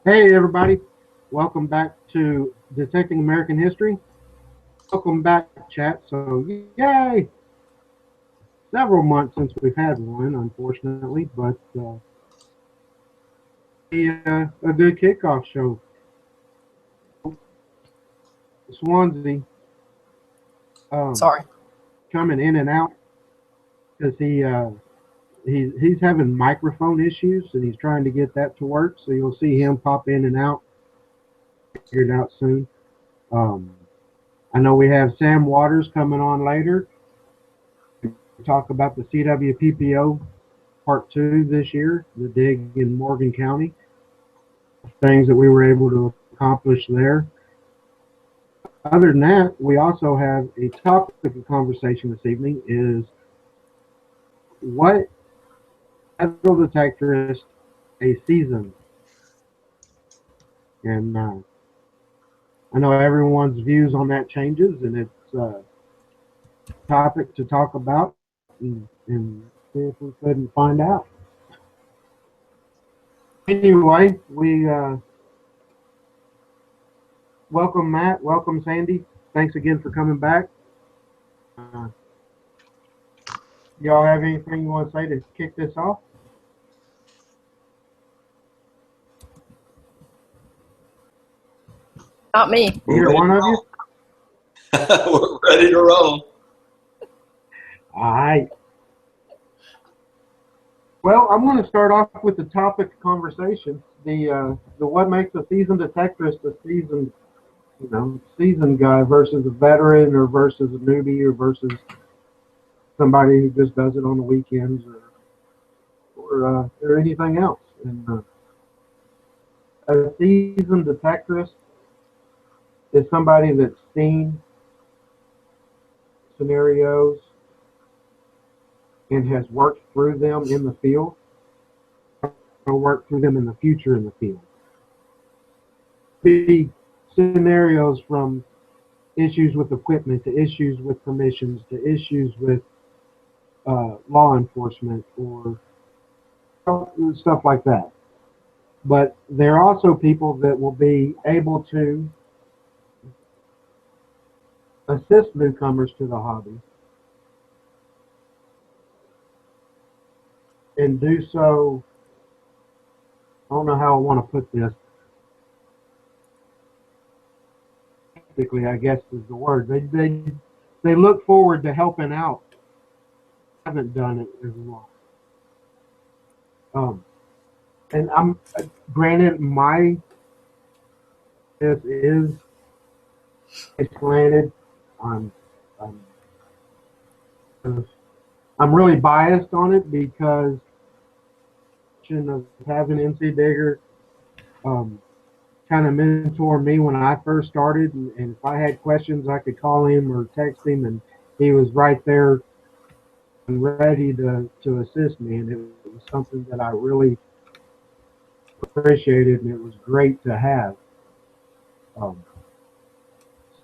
Hey, everybody. Welcome back to Detecting American History. Welcome back, chat. So, yay! Several months since we've had one, unfortunately, but a good kickoff show. Swansea um, Sorry. coming in and out because he's having microphone issues and he's trying to get that to work. So you'll see him pop in and out. Figured out soon. Um, I know we have Sam Waters coming on later. Talk about the CWPPO Part 2 this year, the dig in Morgan County, things that we were able to accomplish there. Other than that, we also have a topic of conversation this evening is what metal detector is a season? And I know everyone's views on that changes, and it's a topic to talk about and see if we couldn't find out. Anyway, we welcome Matt, welcome Sandy. Thanks again for coming back. Y'all have anything you want to say to kick this off? Not me. Either one of you? We're ready to roll. All right. Well, I'm going to start off with the topic of conversation. The what makes a seasoned detectorist a seasoned guy versus a veteran or versus a newbie or versus somebody who just does it on the weekends or anything else. And a seasoned detectorist is somebody that's seen scenarios and has worked through them in the field or worked through them in the future in the field. Be scenarios from issues with equipment to issues with permissions to issues with law enforcement or stuff like that. But there are also people that will be able to assist newcomers to the hobby and do so. I don't know how I want to put this. Basically, I guess is the word. They look forward to helping out. Haven't done it as long. And I'm granted this is slanted. I'm I'm really biased on it because of having MC Digger kind of mentor me when I first started, and if I had questions, I could call him or text him, and he was right there and ready to assist me, and it was something that I really appreciated, and it was great to have.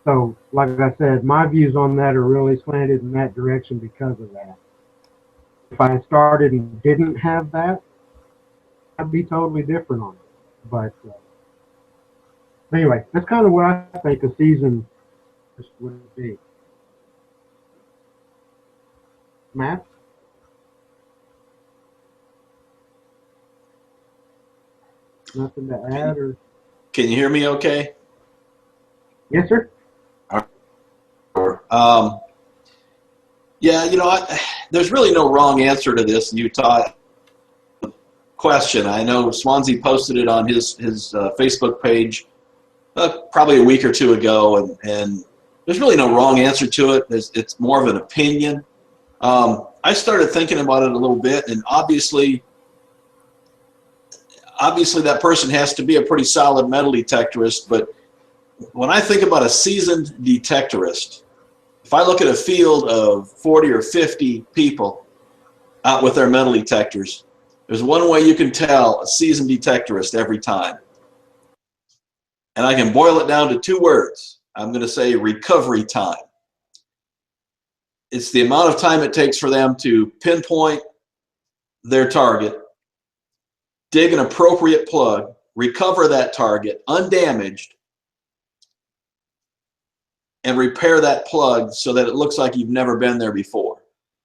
So, like I said, my views on that are really slanted in that direction because of that. If I started and didn't have that, I'd be totally different on it. But anyway, that's kind of what I think a season would be. Matt? Nothing to add? Or Can you hear me okay? Yes, sir. Yeah, there's really no wrong answer to this Utah question. I know Swansea posted it on his Facebook page probably a week or two ago, and there's really no wrong answer to it. It's more of an opinion. I started thinking about it a little bit, and obviously that person has to be a pretty solid metal detectorist, but when I think about a seasoned detectorist, if I look at a field of 40 or 50 people out with their metal detectors, there's one way you can tell a seasoned detectorist every time. And I can boil it down to two words. I'm going to say recovery time. It's the amount of time it takes for them to pinpoint their target, dig an appropriate plug, recover that target undamaged, and repair that plug so that it looks like you've never been there before.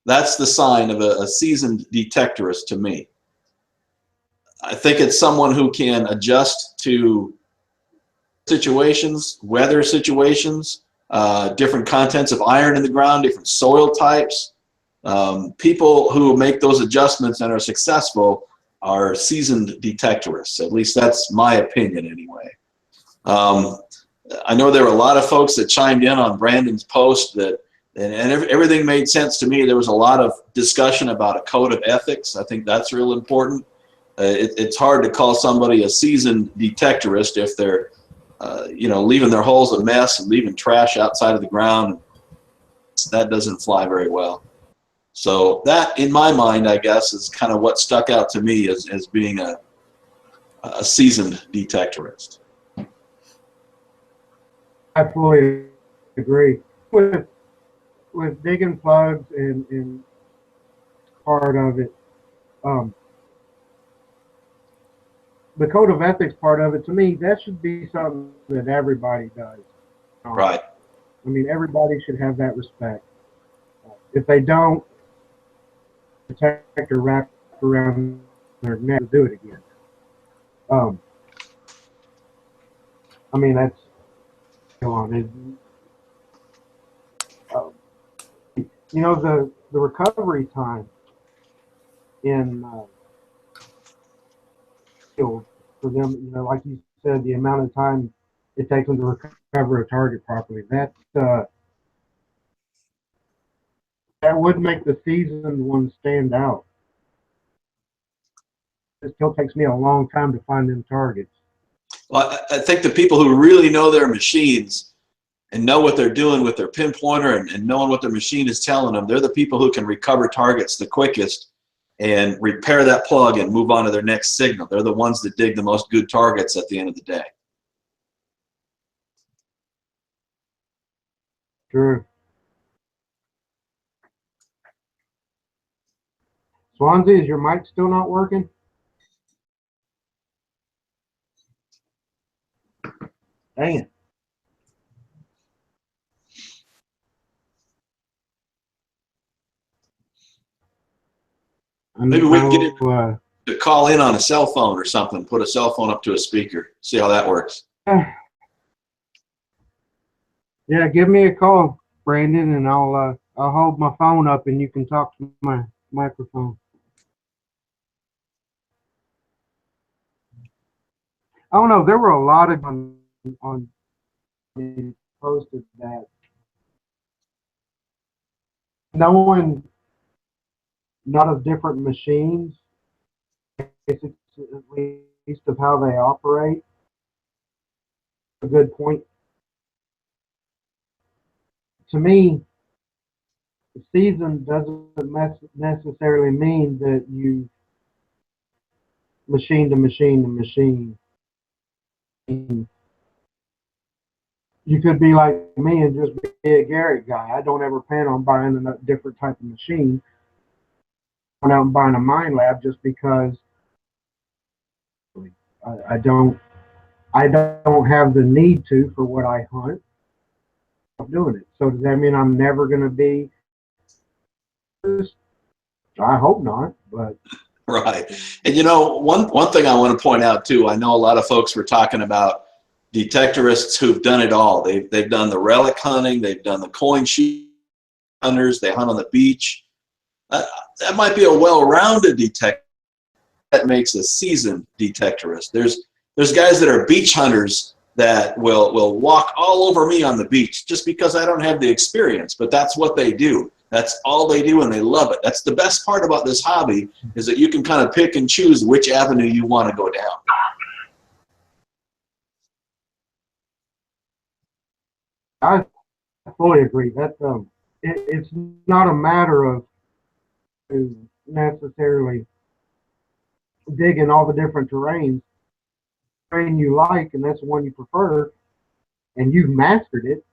That's the sign of a seasoned detectorist to me. I think it's someone who can adjust to situations, weather situations, different contents of iron in the ground, different soil types. People who make those adjustments and are successful are seasoned detectorists. At least that's my opinion anyway. I know there were a lot of folks that chimed in on Brandon's post that, and everything made sense to me. There was a lot of discussion about a code of ethics. I think that's real important. It's hard to call somebody a seasoned detectorist if they're, leaving their holes a mess and leaving trash outside of the ground. That doesn't fly very well. So that, in my mind, I guess, is kind of what stuck out to me as being a seasoned detectorist. I fully agree with digging plugs and part of it. The code of ethics part of it, to me, that should be something that everybody does. Right. I mean, everybody should have that respect. If they don't, the detector wrapped around their neck to do it again. I mean, that's on. The recovery time in field for them, like you said, the amount of time it takes them to recover a target properly. That would make the seasoned one stand out. It still takes me a long time to find them targets. Well, I think the people who really know their machines and know what they're doing with their pinpointer and knowing what their machine is telling them, they're the people who can recover targets the quickest and repair that plug and move on to their next signal. They're the ones that dig the most good targets at the end of the day. Sure. Swansea, is your mic still not working? Dang it. Maybe we can get it to call in on a cell phone or something, put a cell phone up to a speaker, see how that works. Yeah, give me a call, Brandon, and I'll hold my phone up and you can talk to my microphone. I don't know. There were a lot of on posted that knowing not of different machines, basically at least of how they operate. A good point. To me, season doesn't necessarily mean that you machine to machine to machine. You could be like me and just be a Garrett guy. I don't ever plan on buying a different type of machine. I'm out and buying a mine lab just because I don't have the need to for what I hunt. I'm doing it. So does that mean I'm never going to be? I hope not, but right. And one thing I want to point out too, I know a lot of folks were talking about detectorists who've done it all. They've done the relic hunting, they've done the coin sheet hunters, they hunt on the beach. That might be a well-rounded detector. That makes a seasoned detectorist. There's guys that are beach hunters that will walk all over me on the beach just because I don't have the experience, but that's what they do. That's all they do, and they love it. That's the best part about this hobby, is that you can kind of pick and choose which avenue you want to go down. I fully agree. That it's not a matter of necessarily digging all the different terrains. Terrain you like, and that's the one you prefer, and you've mastered it.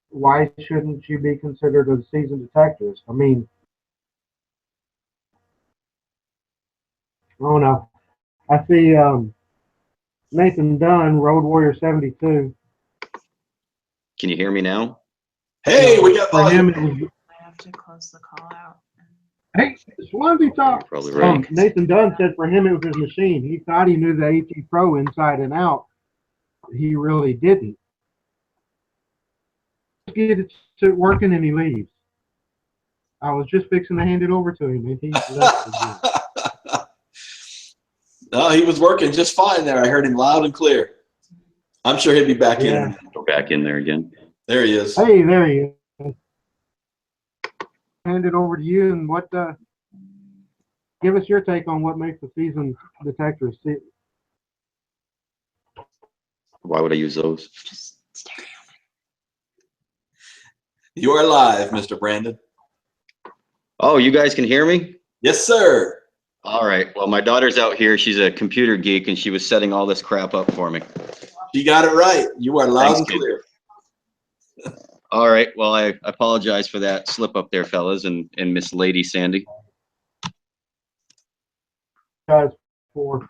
Why shouldn't you be considered a seasoned detectorist? I mean, I don't know. I see Nathan Dunn, Road Warrior 72. Can you hear me now? Hey, we got For him, volume. it was, I have to close the call out. hey, Swansea talk. Probably right. Nathan Dunn said for him it was his machine. He thought he knew the AT Pro inside and out. He really didn't. Get it to working and he leaves. I was just fixing to hand it over to him and he left again. No, he was working just fine there. I heard him loud and clear. I'm sure he'll be back in. Go back in there again. There he is. Hey, there he is. Hand it over to you and what give us your take on what makes a seasoned detector. Why would I use those? Just stare. You are live, Mr. Brandon. Oh, you guys can hear me? Yes, sir. All right. Well, my daughter's out here. She's a computer geek, and she was setting all this crap up for me. You got it right. You are loud Thanks, and kid. clear. All right. Well, I apologize for that slip up there, fellas, and Miss Lady Sandy. Guys, for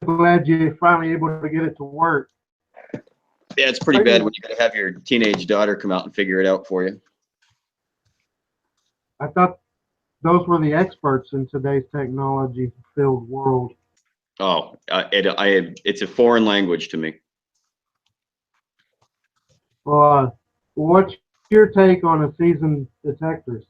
glad you're finally able to get it to work. Yeah, it's pretty bad when you got to have your teenage daughter come out and figure it out for you. I thought those were the experts in today's technology-filled world. Oh, it's a foreign language to me. Well, what's your take on a seasoned detector?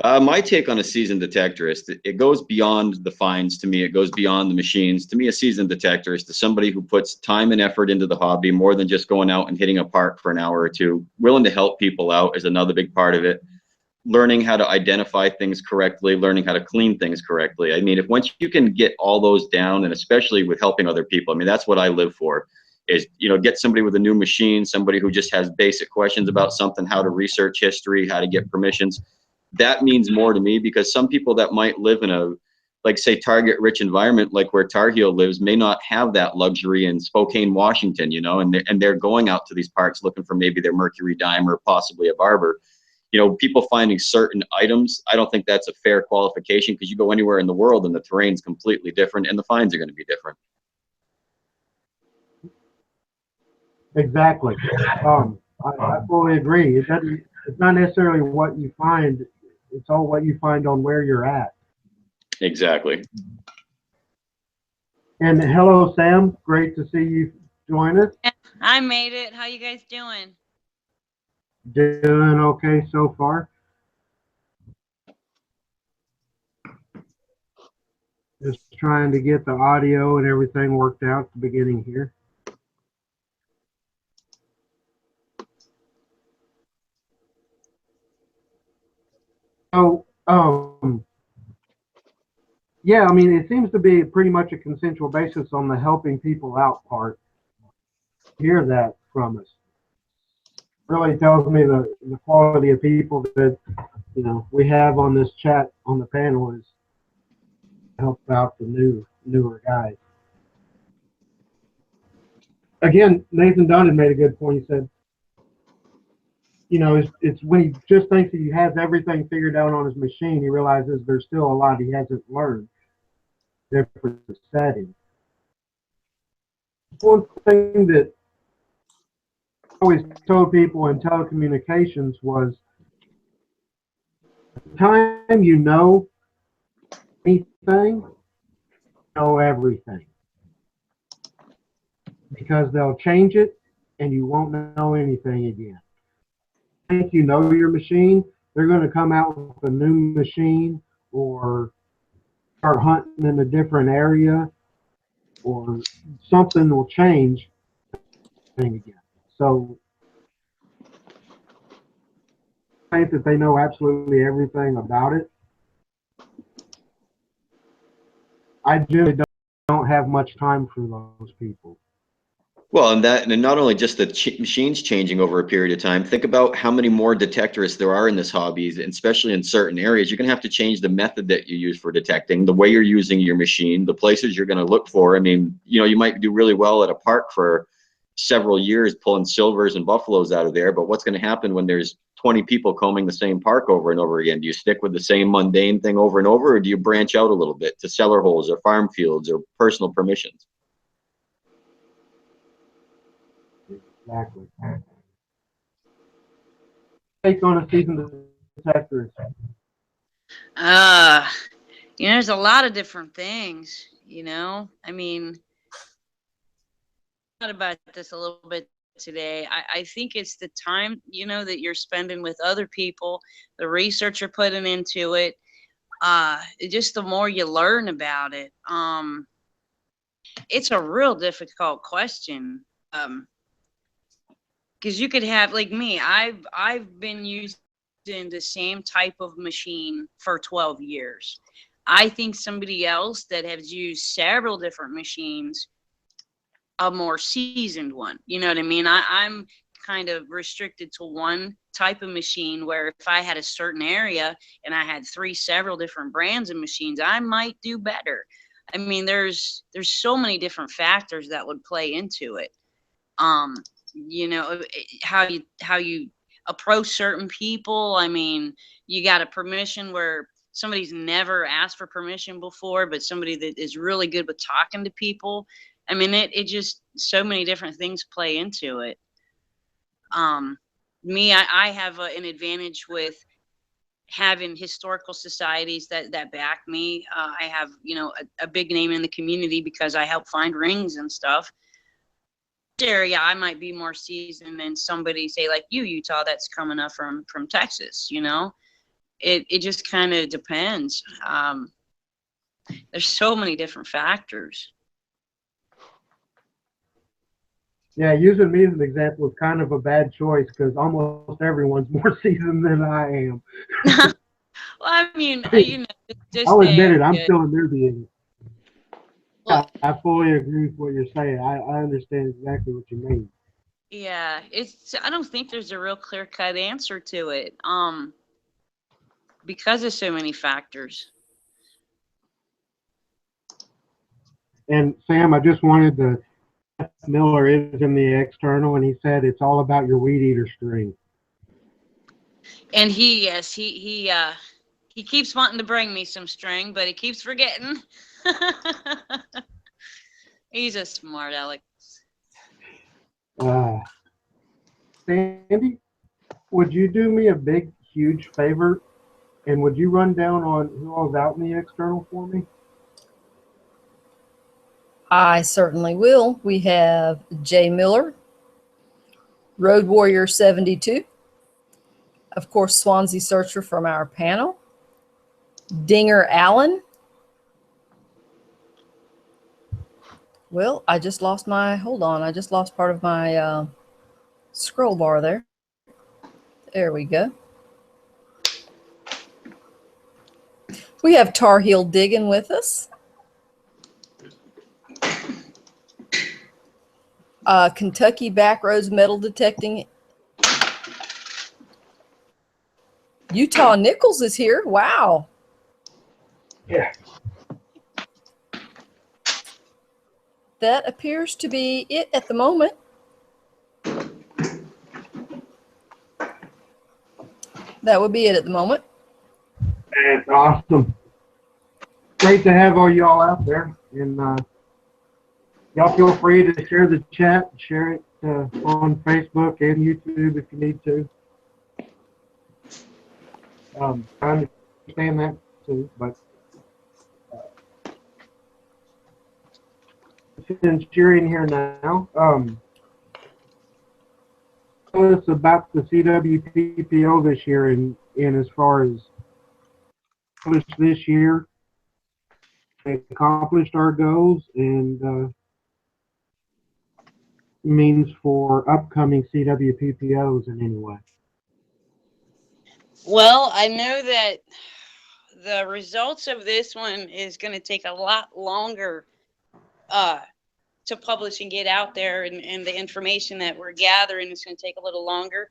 My take on a seasoned detectorist, it goes beyond the finds to me. It goes beyond the machines. To me, a seasoned detectorist is somebody who puts time and effort into the hobby more than just going out and hitting a park for an hour or two. Willing to help people out is another big part of it. Learning how to identify things correctly, learning how to clean things correctly. I mean, if once you can get all those down, and especially with helping other people, I mean, that's what I live for, is, you know, get somebody with a new machine, somebody who just has basic questions about something, how to research history, how to get permissions. That means more to me, because some people that might live in a, like, say, target rich environment, like where Tar Heel lives, may not have that luxury in Spokane, Washington, you know, and they're going out to these parks looking for maybe their Mercury dime or possibly a barber. You know, people finding certain items, I don't think that's a fair qualification, because you go anywhere in the world and the terrain's completely different and the finds are going to be different. Exactly. I fully agree. It's not necessarily what you find. It's all what you find on where you're at. Exactly. And hello, Sam. Great to see you join us. I made it. How you guys doing? Doing okay so far. Just trying to get the audio and everything worked out at the beginning here. So, yeah, I mean, it seems to be pretty much a consensual basis on the helping people out part. Hear that from us. Really tells me the quality of people that, you know, we have on this chat on the panel is help out the newer guys. Again, Nathan Dunn had made a good point. He said, you know, it's when he just thinks that he has everything figured out on his machine, he realizes there's still a lot he hasn't learned. Different settings. One thing that I always told people in telecommunications was, the time you know anything, know everything. Because they'll change it and you won't know anything again. If you know your machine, they're going to come out with a new machine or start hunting in a different area, or something will change again. So I think that they know absolutely everything about it. I generally don't have much time for those people. Well, and not only just the machines changing over a period of time, think about how many more detectorists there are in this hobby, and especially in certain areas. You're going to have to change the method that you use for detecting, the way you're using your machine, the places you're going to look for. I mean, you know, you might do really well at a park for several years pulling silvers and buffaloes out of there, but what's going to happen when there's 20 people combing the same park over and over again? Do you stick with the same mundane thing over and over, or do you branch out a little bit to cellar holes or farm fields or personal permissions? Exactly. Take on a seasoned detector. There's a lot of different things, I mean, I thought about this a little bit today. I think it's the time, that you're spending with other people, the research you're putting into it, just the more you learn about it. It's a real difficult question. Because you could have, like me, I've been using the same type of machine for 12 years. I think somebody else that has used several different machines, a more seasoned one. You know what I mean? I'm kind of restricted to one type of machine, where if I had a certain area and I had several different brands of machines, I might do better. I mean, there's so many different factors that would play into it. How you approach certain people. I mean, you got a permission where somebody's never asked for permission before, but somebody that is really good with talking to people. I mean, it just, so many different things play into it. I have an advantage with having historical societies that back me. I have, a big name in the community because I help find rings and stuff. Area, I might be more seasoned than somebody, say, like you, Utah, that's coming up from Texas. It just kind of depends. There's so many different factors. Yeah, using me as an example is kind of a bad choice because almost everyone's more seasoned than I am. Well, I mean, just I'll admit it, I'm good. still a newbie in it. Well, I fully agree with what you're saying. I understand exactly what you mean. yeah, I don't think there's a real clear-cut answer to it, because of so many factors. And Sam, I just wanted to, Miller is in the external, and he said it's all about your weed eater string. And he keeps wanting to bring me some string, but he keeps forgetting. He's a smart Alex. Sandy, would you do me a big, huge favor, and would you run down on who all's out in the external for me? I certainly will. We have Jay Miller, Road Warrior 72, of course, Swansea Searcher from our panel, Dinger Allen. Well, I just lost hold on, I just lost part of my scroll bar there. There we go. We have Tar Heel Diggin' with us. Kentucky Backroads Metal Detecting. Utah Nichols is here. Wow. Yeah. That appears to be it at the moment. That would be it at the moment. That's awesome. Great to have all y'all out there. And y'all feel free to share the chat, share it on Facebook and YouTube if you need to. I understand that too, but since you're in here now, tell us about the CWPPO this year and as far as this year, they accomplished our goals and means for upcoming CWPPOs in any way. Well, I know that the results of this one is going to take a lot longer to publish and get out there, and the information that we're gathering is going to take a little longer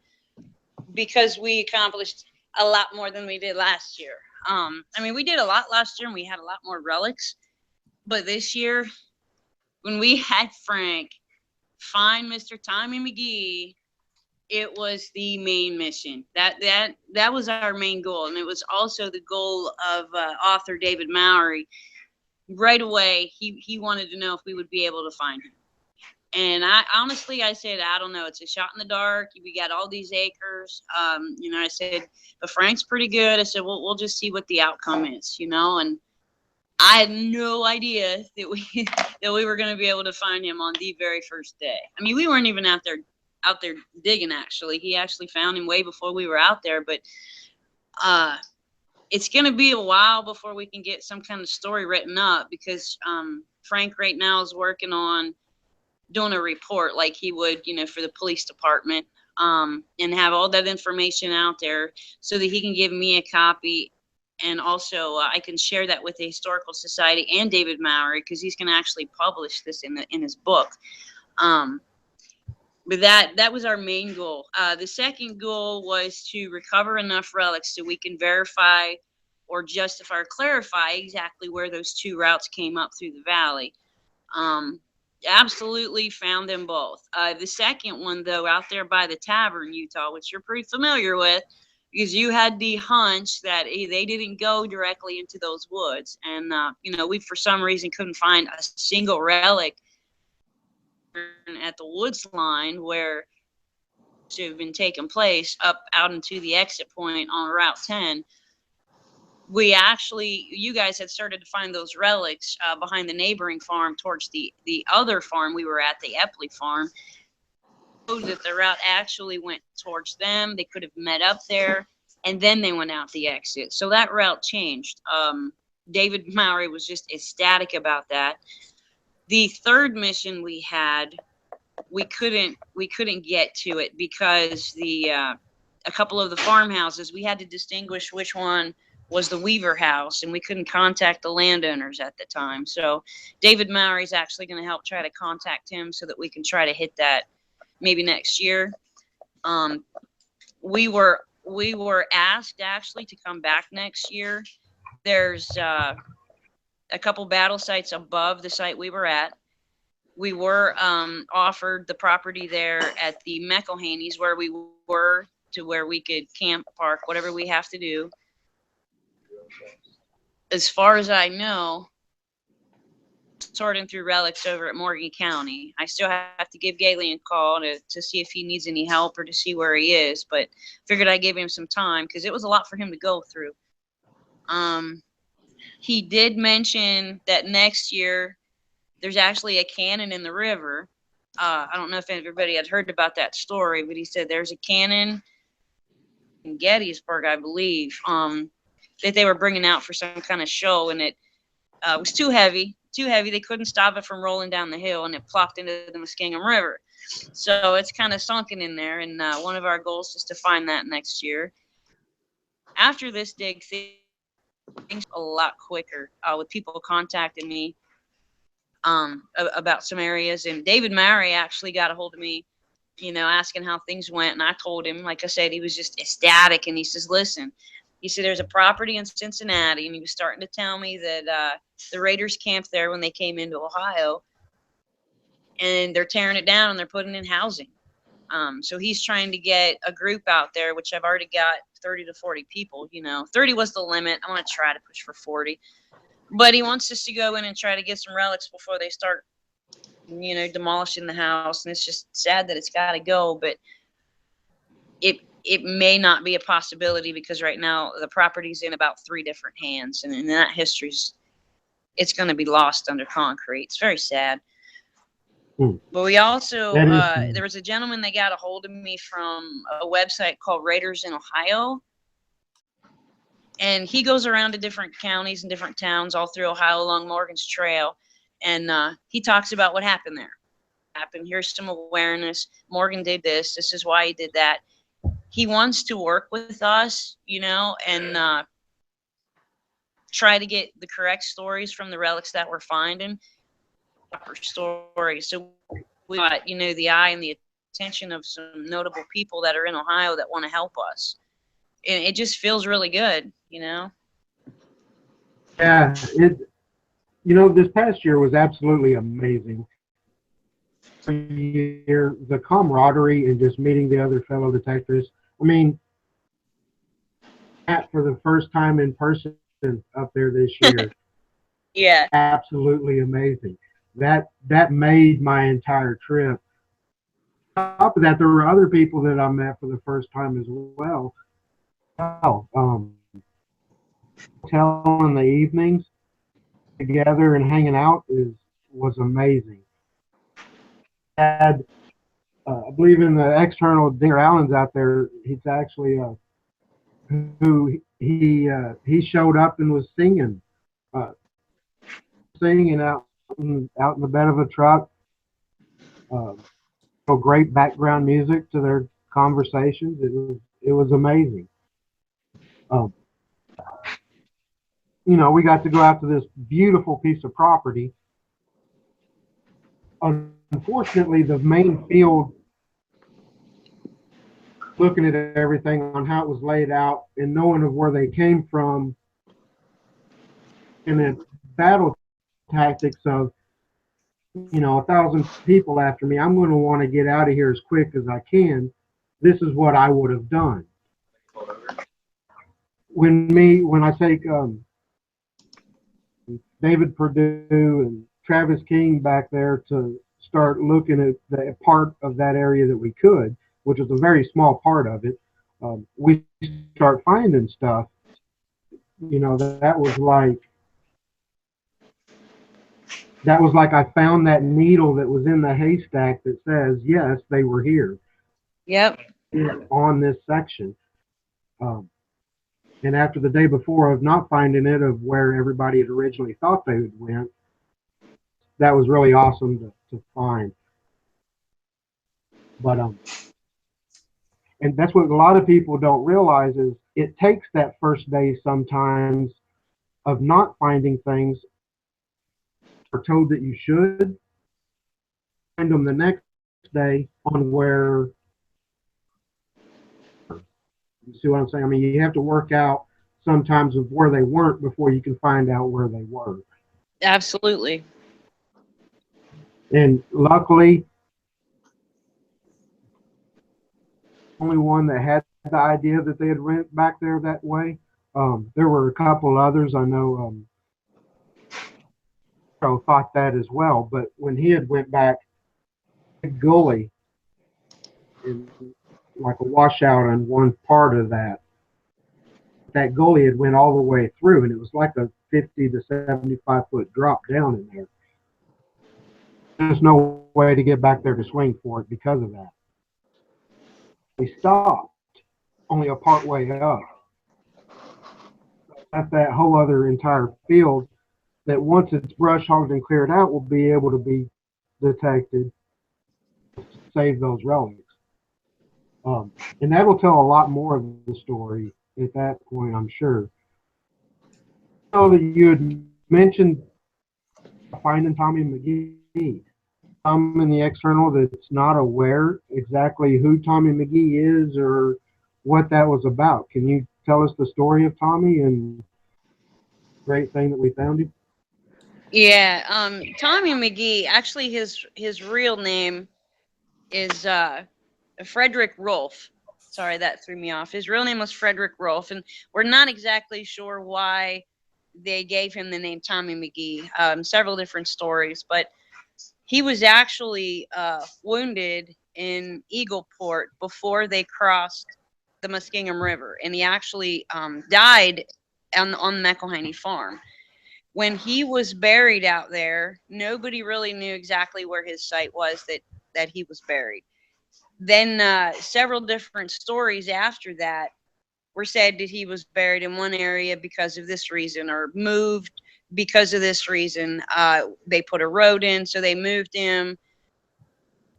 because we accomplished a lot more than we did last year. I mean, we did a lot last year and we had a lot more relics, but this year, when we had Frank find Mr. Tommy McGee it was the main mission. That was our main goal, and it was also the goal of author David Mowry. Right away, he wanted to know if we would be able to find him. And I said, I don't know. It's a shot in the dark. We got all these acres. I said, but Frank's pretty good. I said, well, we'll just see what the outcome is, and I had no idea that we were going to be able to find him on the very first day. I mean, we weren't even out there digging, actually. He actually found him way before we were out there, but it's going to be a while before we can get some kind of story written up, because Frank right now is working on doing a report like he would, for the police department, and have all that information out there so that he can give me a copy. And also I can share that with the Historical Society and David Mowry, because he's going to actually publish this in his book. But that was our main goal. The second goal was to recover enough relics so we can verify or justify or clarify exactly where those two routes came up through the valley. Absolutely found them both. The second one, though, out there by the tavern, Utah, which you're pretty familiar with, because you had the hunch that they didn't go directly into those woods. And, we, for some reason, couldn't find a single relic at the woods line where to have been taking place up out into the exit point on Route 10. You guys had started to find those relics behind the neighboring farm towards the other farm we were at, the Epley farm. That the route actually went towards them. They could have met up there, and then they went out the exit. So that route changed. David Mowry was just ecstatic about that. The third mission we had, we couldn't get to it because a couple of the farmhouses, we had to distinguish which one was the Weaver house, and we couldn't contact the landowners at the time. So David Mowry's actually going to help try to contact him so that we can try to hit that maybe next year. We were asked actually to come back next year. There's a couple battle sites above the site we were at. We were offered the property there at the McElhaney's where we were, to where we could camp, park, whatever we have to do. As far as I know, sorting through relics over at Morgan County. I still have to give Galen a call to see if he needs any help or to see where he is, but figured I'd give him some time because it was a lot for him to go through. He did mention that next year there's actually a cannon in the river. I don't know if everybody had heard about that story, but he said there's a cannon in Gettysburg, I believe, that they were bringing out for some kind of show, and it was too heavy. They couldn't stop it from rolling down the hill, and it plopped into the Muskingum River. So it's kind of sunken in there, and one of our goals is to find that next year. After this dig, things a lot quicker with people contacting me about some areas. And David Mowry actually got a hold of me, asking how things went. And I told him, like I said, he was just ecstatic. And he says, listen, he said, there's a property in Cincinnati. And he was starting to tell me that the Raiders camped there when they came into Ohio. And they're tearing it down and they're putting in housing. So he's trying to get a group out there, which I've already got 30 to 40 people. 30 was the limit. I want to try to push for 40. But he wants us to go in and try to get some relics before they start, demolishing the house. And it's just sad that it's got to go. But it may not be a possibility because right now the property's in about 3 different hands. And that it's going to be lost under concrete. It's very sad. But we also, there was a gentleman that got a hold of me from a website called Raiders in Ohio. And he goes around to different counties and different towns all through Ohio along Morgan's Trail. And he talks about what happened there. Here's some awareness. Morgan did this. This is why he did that. He wants to work with us, and try to get the correct stories from the relics that we're finding. Proper stories. So we got, the eye and the attention of some notable people that are in Ohio that want to help us. And it just feels really good, Yeah, this past year was absolutely amazing. year, the camaraderie and just meeting the other fellow detectives. I mean, Matt, for the first time in person up there this year, Yeah. absolutely amazing. That made my entire trip. On top of that, there were other people that I met for the first time as well. Oh, hotel in the evenings together and hanging out was amazing. Had I believe in the external Dear Allen's out there. He's actually who he showed up and was uh, singing out in the bed of a truck. Uh, Great background music to their conversations. It was amazing. Um, we got to go out to this beautiful piece of property. Unfortunately, the main field, looking at everything on how it was laid out and knowing of where they came from, and the battle tactics of 1,000 people after me, I'm going to want to get out of here as quick as I can. This is what I would have done. When I take David Perdue and Travis King back there to start looking at the part of that area that we could, which was a very small part of it, we start finding stuff. That was like I found that needle that was in the haystack that says, yes, they were here Yep. on this section. And after the day before of not finding it, of where everybody had originally thought they would went, that was really awesome to find. But and that's what a lot of people don't realize is it takes that first day sometimes of not finding things, or told that you should find them the next day on where. You see what I'm saying? I mean, you have to work out sometimes of where they weren't before you can find out where they were. Absolutely. And luckily, only one that had the idea that they had went back there that way. There were a couple others I know thought that as well. But when he had went back, a gully in like a washout on one part of that gully had went all the way through, and it was like a 50 to 75-foot drop down in there. There's no way to get back there to swing for it because of that. We stopped only a part way up. That's that whole other entire field that once it's brush hogged and cleared out will be able to be detected, save those relics. And that'll tell a lot more of the story at that point, I'm sure. I know that you had mentioned finding Tommy McGee. I'm in the external that's not aware exactly who Tommy McGee is or what that was about. Can you tell us the story of Tommy and great thing that we found him? Yeah. Tommy McGee, actually his real name is Frederick Rolfe. Sorry, that threw me off. His real name was Frederick Rolfe, and we're not exactly sure why they gave him the name Tommy McGee. Several different stories, but he was actually wounded in Eagleport before they crossed the Muskingum River, and he actually died on the McElhaney farm. When he was buried out there, nobody really knew exactly where his site was that he was buried. Then several different stories after that were said that he was buried in one area because of this reason, or moved because of this reason. They put a road in, so they moved him.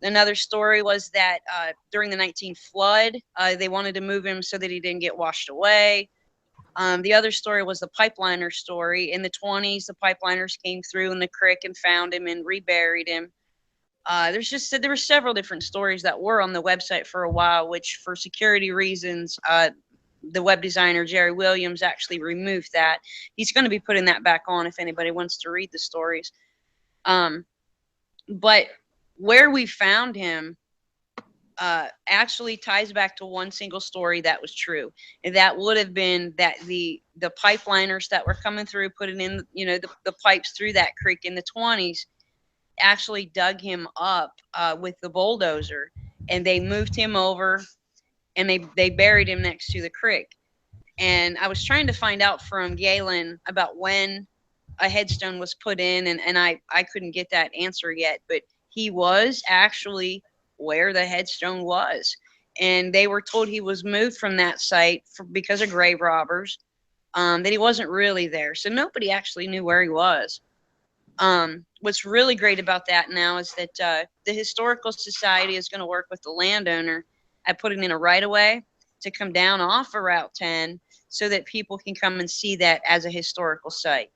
Another story was that during the 19 flood, they wanted to move him so that he didn't get washed away. The other story was the pipeliner story. In the 20s, the pipeliners came through in the creek and found him and reburied him. There were several different stories that were on the website for a while, which for security reasons, the web designer Jerry Williams actually removed that. He's going to be putting that back on if anybody wants to read the stories. But where we found him actually ties back to one single story that was true, and that would have been that the pipeliners that were coming through, putting in, you know, the pipes through that creek in the 20s, actually dug him up with the bulldozer, and they moved him over, and they buried him next to the creek. And I was trying to find out from Galen about when a headstone was put in, and I couldn't get that answer yet, but he was actually where the headstone was. And they were told he was moved from that site because of grave robbers, that he wasn't really there. So nobody actually knew where he was. What's really great about that now is that the Historical Society is going to work with the landowner at putting in a right-of-way to come down off of Route 10 so that people can come and see that as a historical site.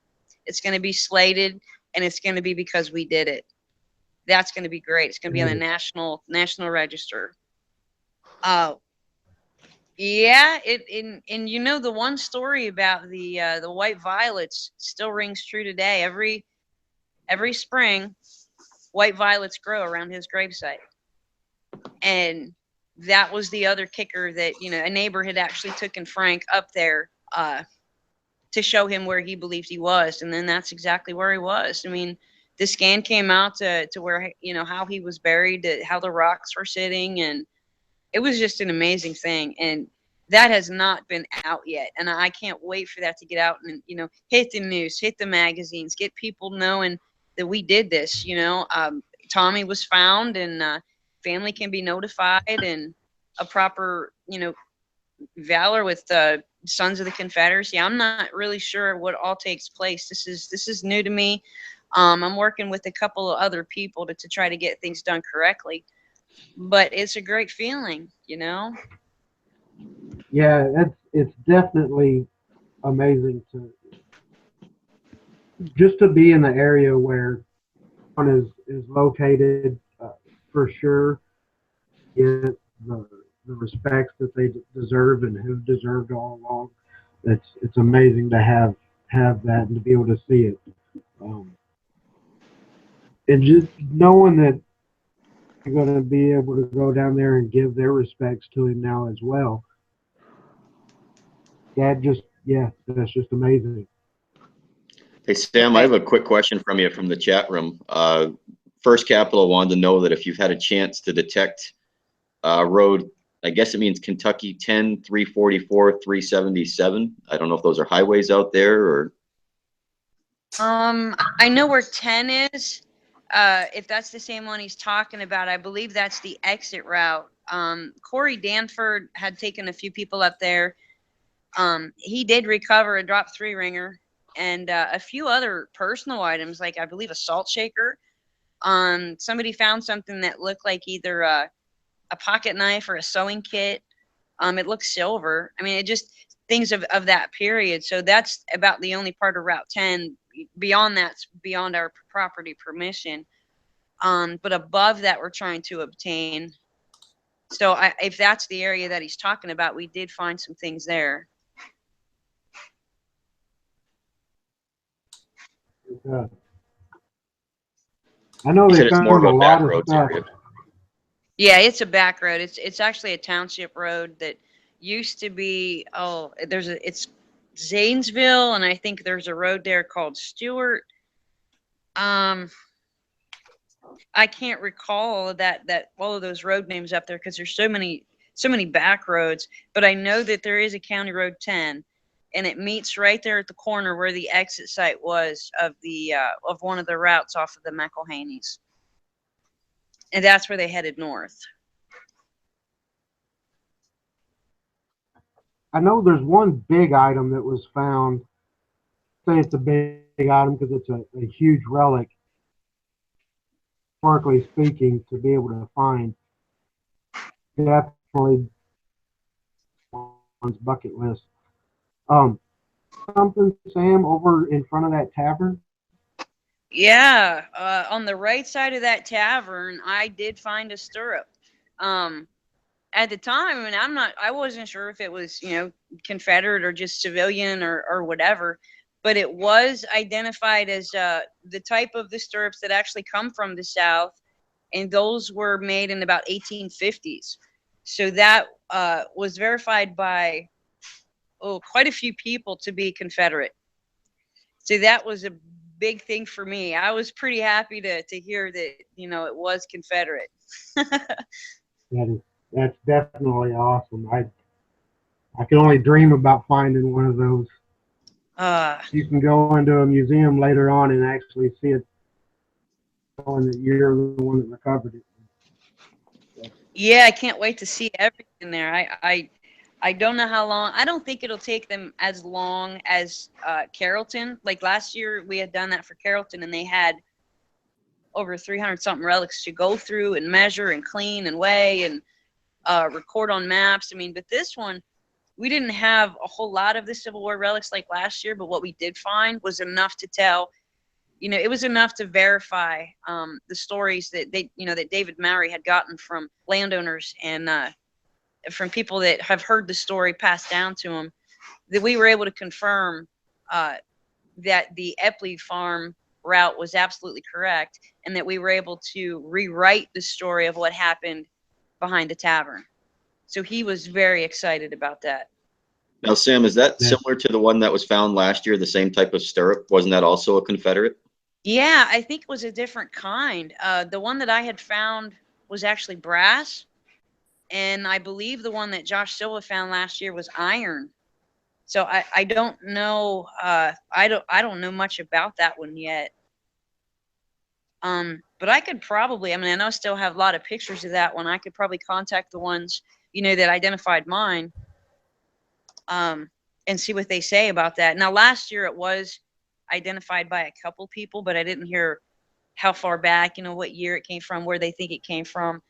It's going to be slated, and it's going to be because we did it. That's going to be great. It's going to be on the national register. Yeah, and you know, the one story about the white violets still rings true today. Every spring, white violets grow around his gravesite. And that was the other kicker, that, you know, a neighbor had actually taken Frank up there to show him where he believed he was. And then that's exactly where he was. I mean, the scan came out to where, you know, how he was buried, how the rocks were sitting, and it was just an amazing thing. And that has not been out yet. And I can't wait for that to get out and, you know, hit the news, hit the magazines, get people knowing that we did this. You know, Tommy was found, and family can be notified, and a proper, you know, valor with the Sons of the Confederacy. I'm not really sure what all takes place. This is new to me. I'm working with a couple of other people to try to get things done correctly, but it's a great feeling, you know. Yeah, it's definitely amazing to just to be in the area where one is located, for sure. Get the respects that they deserve and have deserved all along. It's amazing to have that and to be able to see it. And just knowing that you're going to be able to go down there and give their respects to him now as well. That just, yeah, that's just amazing. Hey, Sam, I have a quick question from you from the chat room. First Capital wanted to know that if you've had a chance to detect road, I guess it means Kentucky 10, 344, 377. I don't know if those are highways out there or. I know where 10 is. If that's the same one he's talking about, I believe that's the exit route. Corey Danford had taken a few people up there. He did recover a drop 3 ringer and a few other personal items, like I believe a salt shaker. Somebody found something that looked like either a pocket knife or a sewing kit. It looks silver. I mean, it just things of that period. So that's about the only part of Route 10. Beyond that's beyond our property permission. But above that, we're trying to obtain. So if that's the area that he's talking about, we did find some things there. I know You they said it's more found of a a back lot of roads stuff. area. Yeah, it's a back road. It's actually a township road that used to be. Oh, it's Zanesville, and I think there's a road there called Stewart. I can't recall that all of those road names up there because there's so many back roads. But I know that there is a County Road 10, and it meets right there at the corner where the exit site was of the of one of the routes off of the McElhaney's, and that's where they headed north. I know there's one big item that was found. Say it's a big item because it's a huge relic, historically speaking, to be able to find. Definitely one's bucket list. Something, Sam, over in front of that tavern. Yeah, on the right side of that tavern, I did find a stirrup. At the time, I mean, I wasn't sure if it was, you know, Confederate or just civilian or whatever, but it was identified as the type of the stirrups that actually come from the South, and those were made in about 1850s. So that was verified by quite a few people to be Confederate. So that was a big thing for me. I was pretty happy to hear that, you know, it was Confederate. That's definitely awesome. I can only dream about finding one of those. You can go into a museum later on and actually see it showing that you're the one that recovered it. Yeah, I can't wait to see everything there. I don't know how long. I don't think it'll take them as long as Carrollton. Like last year, we had done that for Carrollton, and they had over 300 something relics to go through and measure and clean and weigh and record on maps. I mean, but this one, we didn't have a whole lot of the Civil War relics like last year, but what we did find was enough to tell. You know, it was enough to verify the stories that that David Mowry had gotten from landowners and from people that have heard the story passed down to them, that we were able to confirm that the Epley farm route was absolutely correct, and that we were able to rewrite the story of what happened behind the tavern. So he was very excited about that. Now, Sam, is that Yeah. similar to the one that was found last year, the same type of stirrup? Wasn't that also a Confederate? Yeah, I think it was a different kind. The one that I had found was actually brass, and I believe the one that Josh Silva found last year was iron. So I don't know I don't know much about that one yet. But I could probably, I mean, I know I still have a lot of pictures of that one. I could probably contact the ones, that identified mine, and see what they say about that. Now, last year it was identified by a couple people, but I didn't hear how far back, what year it came from, where they think it came from.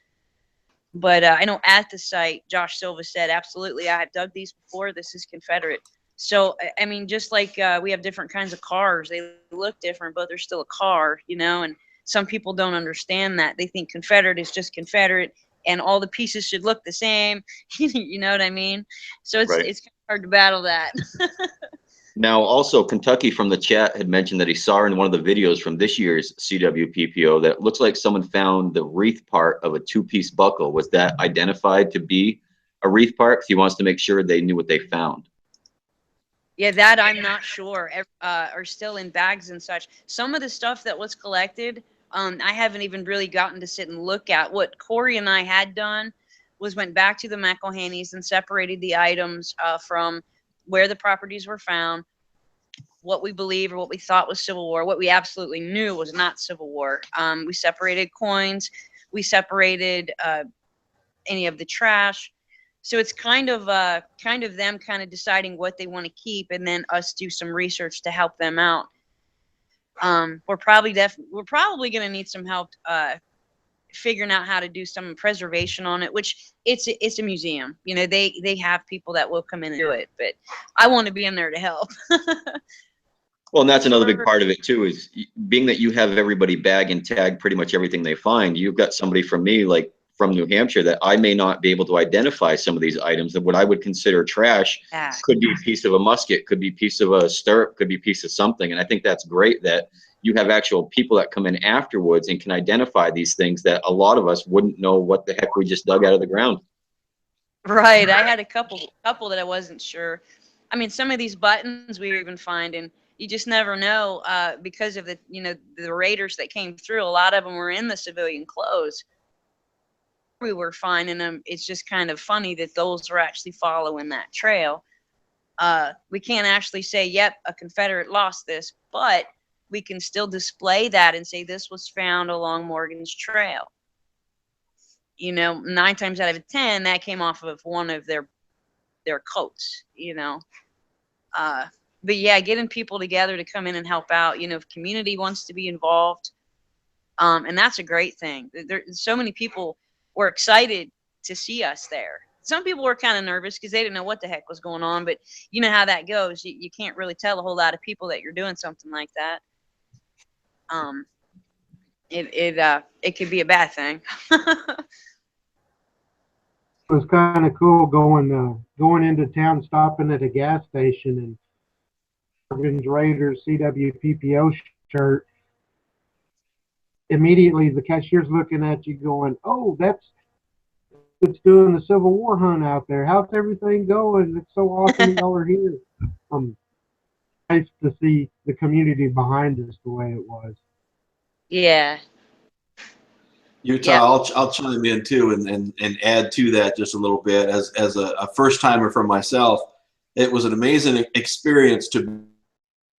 But I know at the site, Josh Silva said, absolutely, I have dug these before. This is Confederate. So, I mean, just like we have different kinds of cars, they look different, but they're still a car, and some people don't understand that. They think Confederate is just Confederate and all the pieces should look the same. You know what I mean? So it's Right. it's kind of hard to battle that. Now, also, Kentucky from the chat had mentioned that he saw in one of the videos from this year's CWPPO that it looks like someone found the wreath part of a two-piece buckle. Was that identified to be a wreath part? He wants to make sure they knew what they found. Yeah, that I'm not sure. Are still in bags and such. Some of the stuff that was collected, I haven't even really gotten to sit and look at. What Corey and I had done was went back to the McElhaney's and separated the items from where the properties were found, what we believe or what we thought was Civil War, what we absolutely knew was not Civil War. We separated coins, we separated any of the trash. So it's kind of them kind of deciding what they want to keep, and then us do some research to help them out. We're probably going to need some help figuring out how to do some preservation on it, which it's a museum. They have people that will come in and do it, but I want to be in there to help. Well, and that's another big part of it too, is being that you have everybody bag and tag pretty much everything they find. You've got somebody from me, like from New Hampshire, that I may not be able to identify some of these items that what I would consider trash. Yeah. Could be a piece of a musket, could be a piece of a stirrup, could be a piece of something. And I think that's great that you have actual people that come in afterwards and can identify these things that a lot of us wouldn't know what the heck we just dug out of the ground. Right. I had a couple that I wasn't sure. I mean, some of these buttons we were even finding, you just never know because of the raiders that came through. A lot of them were in the civilian clothes. We were finding them. It's just kind of funny that those were actually following that trail. We can't actually say, yep, a Confederate lost this, but we can still display that and say this was found along Morgan's Trail. 9 times out of 10, that came off of one of their coats, But yeah, getting people together to come in and help out, if community wants to be involved, and that's a great thing. So many people were excited to see us there. Some people were kind of nervous because they didn't know what the heck was going on, but you know how that goes. You can't really tell a whole lot of people that you're doing something like that. It could be a bad thing. It was kind of cool going into town, stopping at a gas station, and Morgan's Raiders CWPPO shirt immediately the cashier's looking at you going, oh, that's what's doing the Civil War hunt out there. How's everything going? It's so awesome that y'all are here. Nice to see the community behind us the way it was. Yeah. Utah, Yeah. I'll chime in too and add to that just a little bit. As a first timer for myself, it was an amazing experience to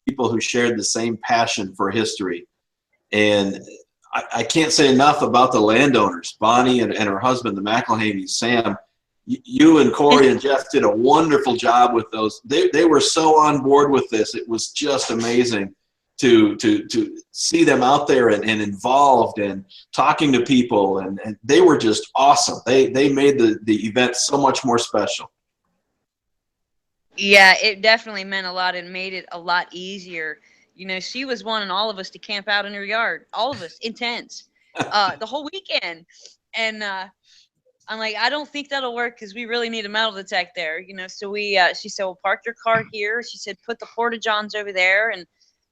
people who shared the same passion for history. And I can't say enough about the landowners, Bonnie and her husband, the McElhaney's, Sam. You and Corey and Jeff did a wonderful job with those. They were so on board with this. It was just amazing to see them out there and involved and talking to people, and they were just awesome. They made the event so much more special. Yeah, it definitely meant a lot and made it a lot easier. You know, she was wanting all of us to camp out in her yard, all of us in tents, the whole weekend. And I'm like, I don't think that'll work because we really need a metal detect there, you know. So she said, well, park your car here. She said, put the porta johns over there and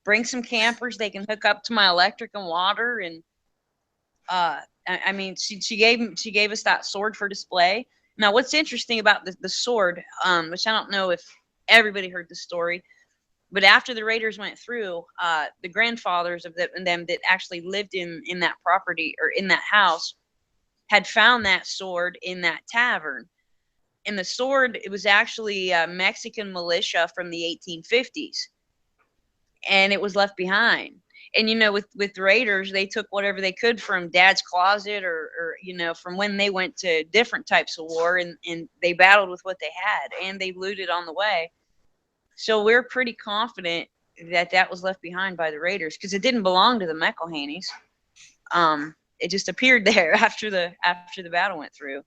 bring some campers. They can hook up to my electric and water. And I mean, she gave us that sword for display. Now, what's interesting about the sword, which I don't know if everybody heard the story, but after the raiders went through, the grandfathers of them that actually lived in that property or in that house had found that sword in that tavern. And the sword, it was actually Mexican militia from the 1850s, and it was left behind. And, you know, with raiders, they took whatever they could from dad's closet or you know, from when they went to different types of war, and they battled with what they had, and they looted on the way. So we're pretty confident that that was left behind by the raiders because it didn't belong to the McElhaneys. It just appeared there after the battle went through.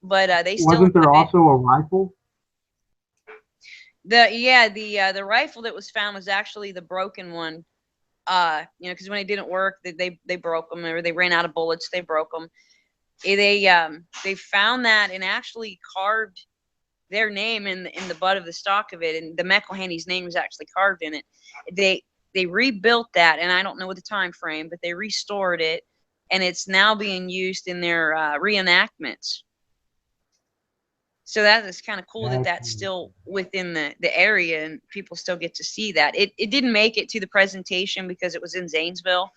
But they still Wasn't there also a rifle? the rifle that was found was actually the broken one. You know, because when it didn't work, they broke them, or they ran out of bullets. They broke them. They found that and actually carved their name in the butt of the stock of it, and the McElhaney's name was actually carved in it. They rebuilt that, and I don't know what the time frame, but they restored it, and it's now being used in their reenactments. So that is kind of cool that that's still within the area and people still get to see that. It didn't make it to the presentation because it was in Zanesville.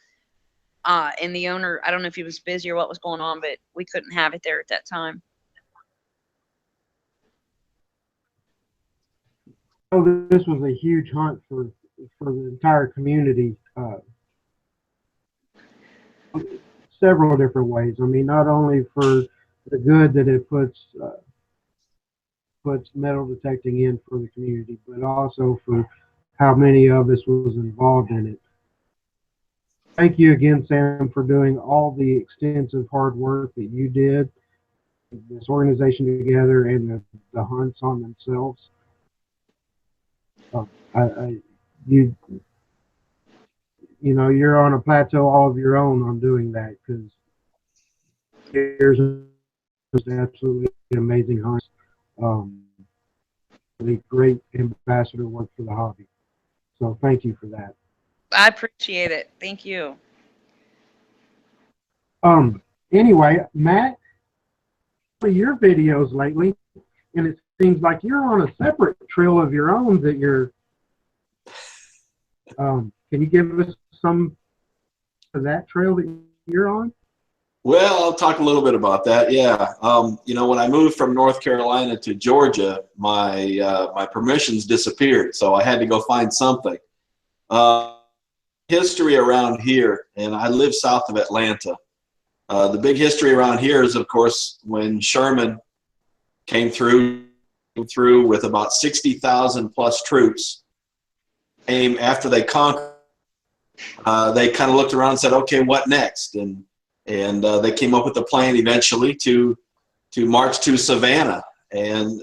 And the owner, I don't know if he was busy or what was going on, but we couldn't have it there at that time. Oh, this was a huge hunt for the entire community. Several different ways. I mean, not only for the good that it puts metal detecting in for the community, but also for how many of us was involved in it. Thank you again, Sam, for doing all the extensive hard work that you did, this organization together, and the hunts on themselves. You know, you're on a plateau all of your own on doing that, because there's absolutely amazing hunts. Really great ambassador work for the hobby. So thank you for that. I appreciate it. Thank you. Anyway, Matt, for your videos lately, and it seems like you're on a separate trail of your own that you're. Can you give us some of that trail that you're on? Well, I'll talk a little bit about that. Yeah, you know, when I moved from North Carolina to Georgia, my permissions disappeared, so I had to go find something. History around here, and I live south of Atlanta. The big history around here is, of course, when Sherman came through with about 60,000 plus troops. After they conquered, they kind of looked around and said, "Okay, what next?" And they came up with a plan eventually to march to Savannah, and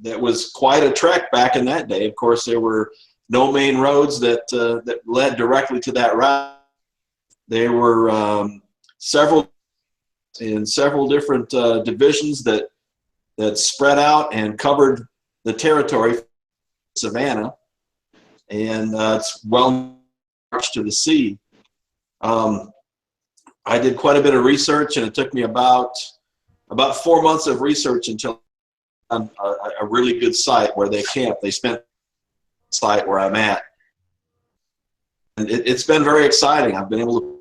that was quite a trek back in that day. Of course, there were no main roads that led directly to that route. There were several different divisions that spread out and covered the territory of Savannah, and it's well marched to the sea. I did quite a bit of research, and it took me about 4 months of research until on a really good site where they camp. They spent the site where I'm at. And it's been very exciting. I've been able to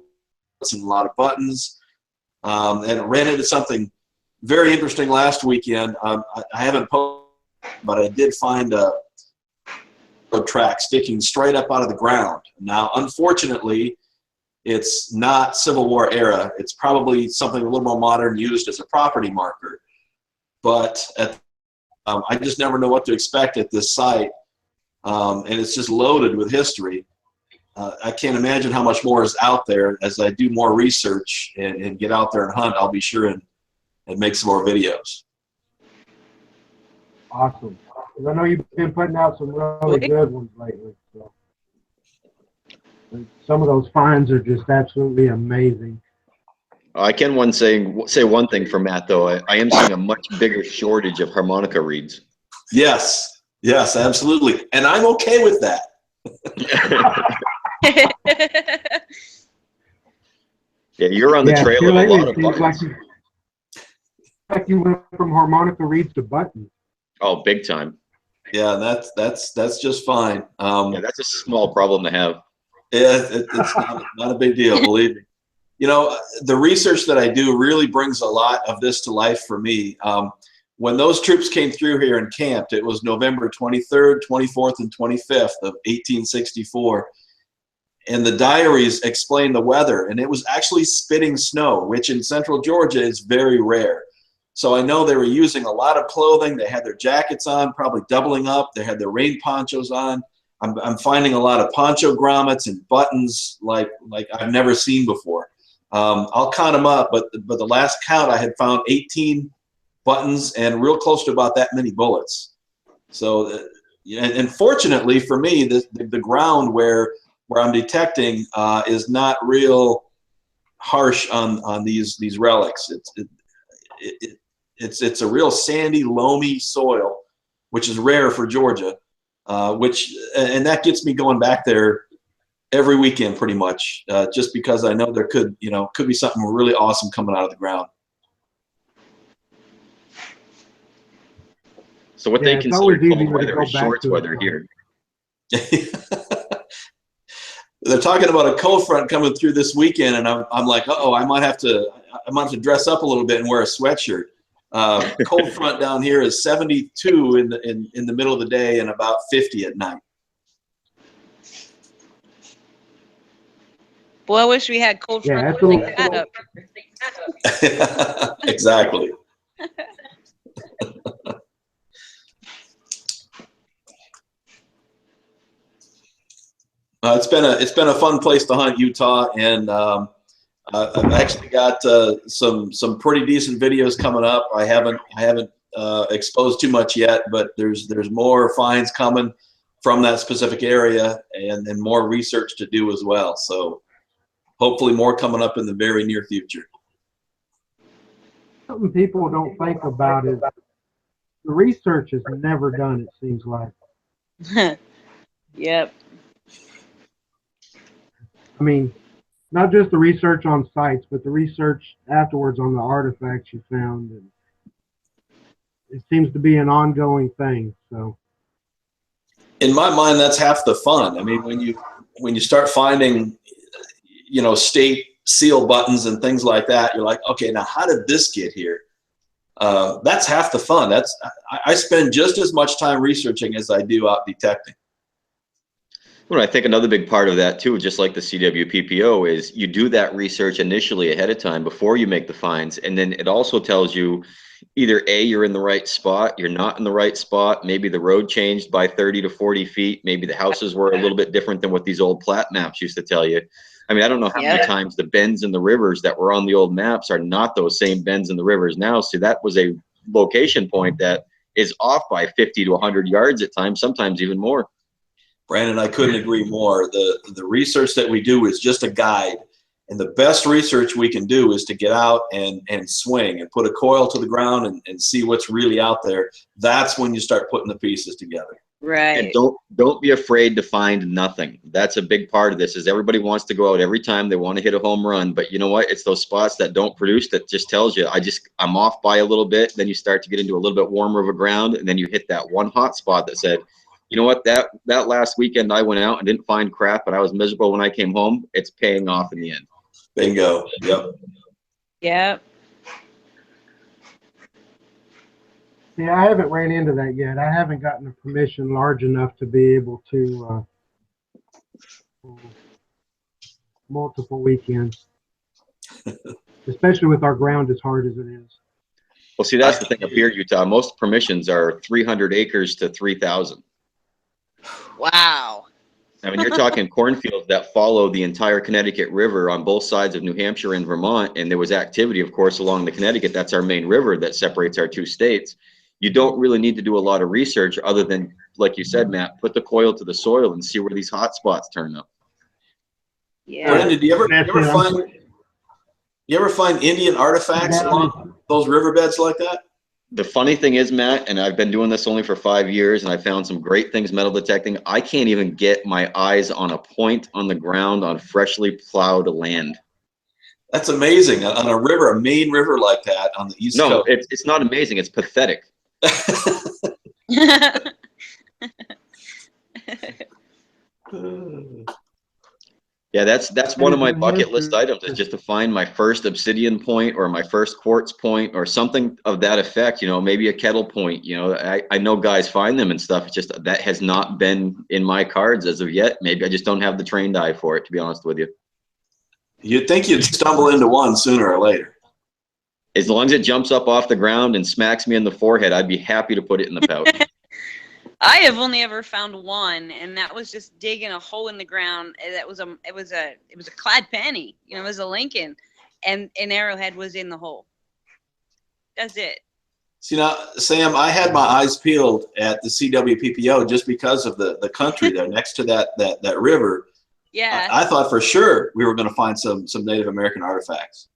put in a lot of buttons, and ran into something very interesting last weekend. I haven't posted, but I did find a track sticking straight up out of the ground. Now, unfortunately, it's not Civil War era. It's probably something a little more modern, used as a property marker. But I just never know what to expect at this site, and it's just loaded with history. I can't imagine how much more is out there. As I do more research and get out there and hunt, I'll be sure and make some more videos. Awesome. 'Cause I know you've been putting out some really good ones lately. So. Some of those finds are just absolutely amazing. I can say one thing for Matt, though. I am seeing a much bigger shortage of harmonica reeds. Yes, yes, absolutely. And I'm okay with that. Yeah, you're on the trail of a lately lot it of seems buttons. like you went from harmonica reeds to buttons. Oh, big time. Yeah, that's just fine. Yeah, that's a small problem to have. Yeah, it's not a big deal, believe me. You know, the research that I do really brings a lot of this to life for me. When those troops came through here and camped, it was November 23rd, 24th, and 25th of 1864. And the diaries explain the weather, and it was actually spitting snow, which in central Georgia is very rare. So I know they were using a lot of clothing. They had their jackets on, probably doubling up. They had their rain ponchos on. I'm finding a lot of poncho grommets and buttons like I've never seen before. I'll count them up, but the last count I had found 18 buttons and real close to about that many bullets. So, and fortunately for me, the ground where I'm detecting is not real harsh on these relics. It's a real sandy, loamy soil, which is rare for Georgia. And that gets me going back there every weekend pretty much, just because I know there could be something really awesome coming out of the ground. So what they it's consider always easy cold to weather go is back shorts to it, weather though. here. They're talking about a cold front coming through this weekend, and I'm like, uh-oh, I might have to dress up a little bit and wear a sweatshirt. Cold front down here is 72 in the middle of the day and about 50 at night. Boy, I wish we had cold Yeah, front that's to a think little- that up. Exactly. It's been a fun place to hunt, Utah, and I've actually got some pretty decent videos coming up. I haven't exposed too much yet, but there's more finds coming from that specific area, and more research to do as well. So hopefully more coming up in the very near future. Something people don't think about is the research is never done, it seems like. Yep. I mean, not just the research on sites, but the research afterwards on the artifacts you found. And it seems to be an ongoing thing. So, in my mind, that's half the fun. I mean, when you start finding, state seal buttons and things like that, you're like, okay, now how did this get here? That's half the fun. I spend just as much time researching as I do out detecting. Well, I think another big part of that too, just like the CWPPO, is you do that research initially ahead of time before you make the finds, and then it also tells you either A, you're in the right spot, you're not in the right spot, maybe the road changed by 30 to 40 feet, maybe the houses were a little bit different than what these old plat maps used to tell you. I mean, I don't know how many times the bends in the rivers that were on the old maps are not those same bends in the rivers now. So that was a location point that is off by 50 to 100 yards at times, sometimes even more. Brandon, I couldn't agree more. The research that we do is just a guide. And the best research we can do is to get out and swing and put a coil to the ground and see what's really out there. That's when you start putting the pieces together. And Right. don't be afraid to find nothing. That's a big part of this. Is everybody wants to go out every time they want to hit a home run, but you know what? It's those spots that don't produce that just tells you I'm off by a little bit. Then you start to get into a little bit warmer of a ground, and then you hit that one hot spot that said, you know what? That last weekend I went out and didn't find crap, but I was miserable when I came home. It's paying off in the end. Bingo. Yep. Yep. See, I haven't ran into that yet. I haven't gotten a permission large enough to be able to multiple weekends, especially with our ground as hard as it is. Well, see, that's the thing up here, Utah. Most permissions are 300 acres to 3,000. Wow. I mean, you're talking cornfields that follow the entire Connecticut River on both sides of New Hampshire and Vermont, and there was activity, of course, along the Connecticut. That's our main river that separates our two states. You don't really need to do a lot of research other than, like you said, Matt, put the coil to the soil and see where these hot spots turn up. Yeah. Brandon, do you ever That's it. find Indian artifacts Down along those riverbeds like that? The funny thing is, Matt, and I've been doing this only for 5 years, and I found some great things metal detecting. I can't even get my eyes on a point on the ground on freshly plowed land. That's amazing. On a river, a main river like that on the East No, Coast. it's not amazing. It's pathetic. Yeah, that's one of my bucket list items, is just to find my first obsidian point or my first quartz point or something of that effect, you know, maybe a kettle point. You know, I know guys find them and stuff. It's just that has not been in my cards as of yet. Maybe I just don't have the trained eye for it, to be honest with you. You'd think you'd stumble into one sooner or later. As long as it jumps up off the ground and smacks me in the forehead, I'd be happy to put it in the pouch. I have only ever found one, and that was just digging a hole in the ground. It was a clad penny, you know, it was a Lincoln, and an arrowhead was in the hole. That's it. See, now, Sam, I had my eyes peeled at the CWPPO just because of the country there next to that river. Yeah. I thought for sure we were going to find some Native American artifacts.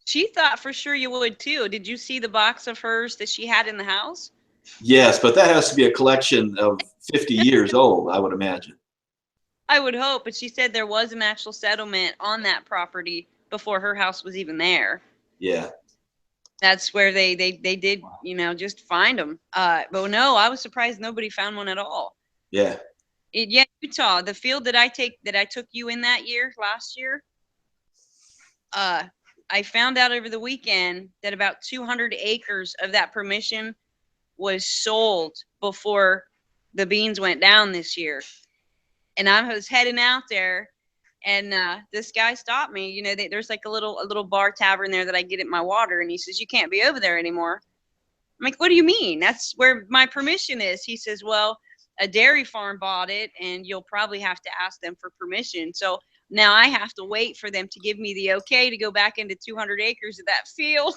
She thought for sure you would too. Did you see the box of hers that she had in the house? Yes, but that has to be a collection of 50 years old, I would imagine. I would hope, but she said there was an actual settlement on that property before her house was even there. Yeah. That's where they did, you know, just find them. But no, I was surprised nobody found one at all. Yeah. Yeah, Utah, the field that I took you in that year, last year, I found out over the weekend that about 200 acres of that permission was sold before the beans went down this year. And I was heading out there, and this guy stopped me. You know, there's like a little bar tavern there that I get at my water, and he says, "You can't be over there anymore." I'm like, "What do you mean? That's where my permission is." He says, "Well, a dairy farm bought it, and you'll probably have to ask them for permission. So now I have to wait for them to give me the okay to go back into 200 acres of that field."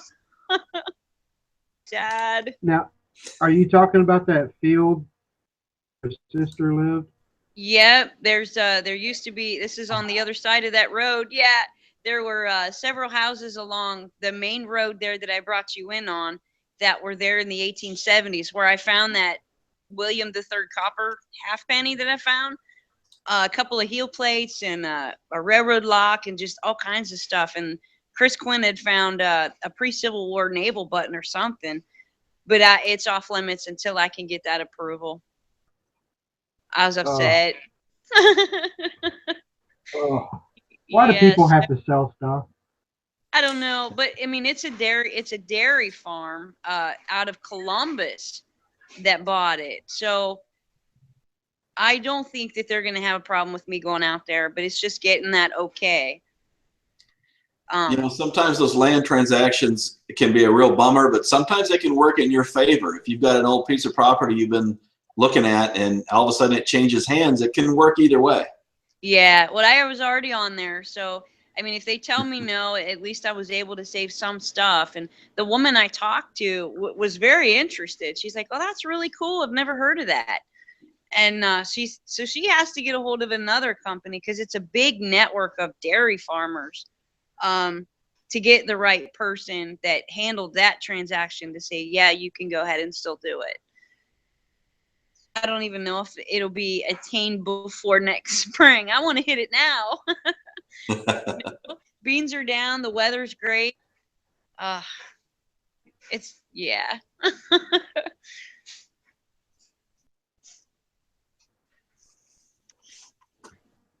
Dad. Now, are you talking about that field where your sister lived? Yep, there used to be, this is on the other side of that road. Yeah, there were several houses along the main road there that I brought you in on that were there in the 1870s, where I found that William III copper halfpenny that I found, a couple of heel plates and a railroad lock and just all kinds of stuff. And Chris Quinn had found a pre-Civil War naval button or something, but it's off limits until I can get that approval. I was upset. Oh. Why do people have to sell stuff? I don't know, but I mean, it's a dairy farm out of Columbus that bought it. So I don't think that they're going to have a problem with me going out there, but it's just getting that okay. You know, sometimes those land transactions can be a real bummer, but sometimes they can work in your favor. If you've got an old piece of property you've been looking at and all of a sudden it changes hands, it can work either way. Yeah, well, I was already on there, so I mean, if they tell me no, at least I was able to save some stuff. And the woman I talked to was very interested. She's like, "Oh, that's really cool. I've never heard of that." And she has to get a hold of another company because it's a big network of dairy farmers, to get the right person that handled that transaction to say, "Yeah, you can go ahead and still do it." I don't even know if it'll be attained before next spring. I want to hit it now. Beans are down. The weather's great. It's yeah.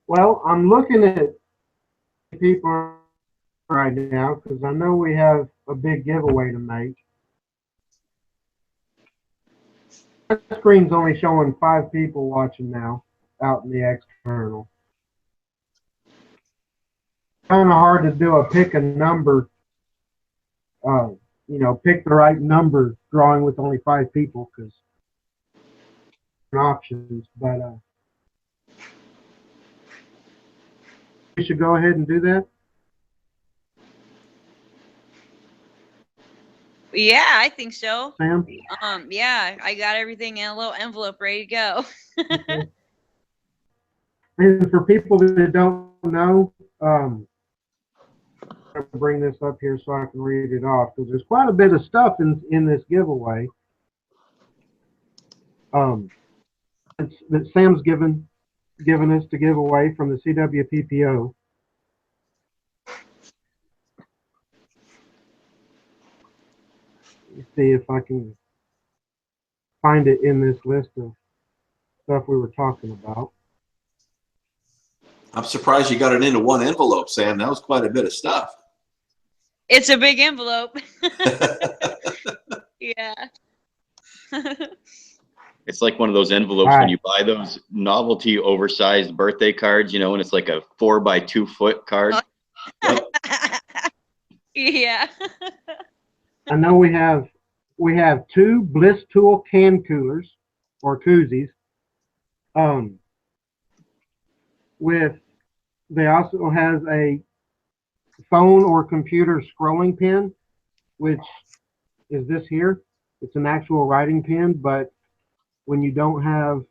Well, I'm looking at people right now because I know we have a big giveaway to make. The screen's only showing 5 people watching now out in the external. Kind of hard to do a pick a number, pick the right number drawing with only 5 people because options. But we should go ahead and do that. Yeah, I think so. Sam? Yeah, I got everything in a little envelope ready to go. Okay. And for people that don't know, I'm going to bring this up here so I can read it off because there's quite a bit of stuff in this giveaway. That Sam's given us to give away from the CWPPO. Let me see if I can find it in this list of stuff we were talking about. I'm surprised you got it into one envelope, Sam. That was quite a bit of stuff. It's a big envelope. Yeah. It's like one of those envelopes when you buy those novelty oversized birthday cards, you know, and it's like a 4 by 2 foot card. Yep. Yeah. I know we have 2 Bliss Tool can coolers or koozies. They also has a phone or computer scrolling pen, which is this here. It's an actual writing pen, but when you don't have,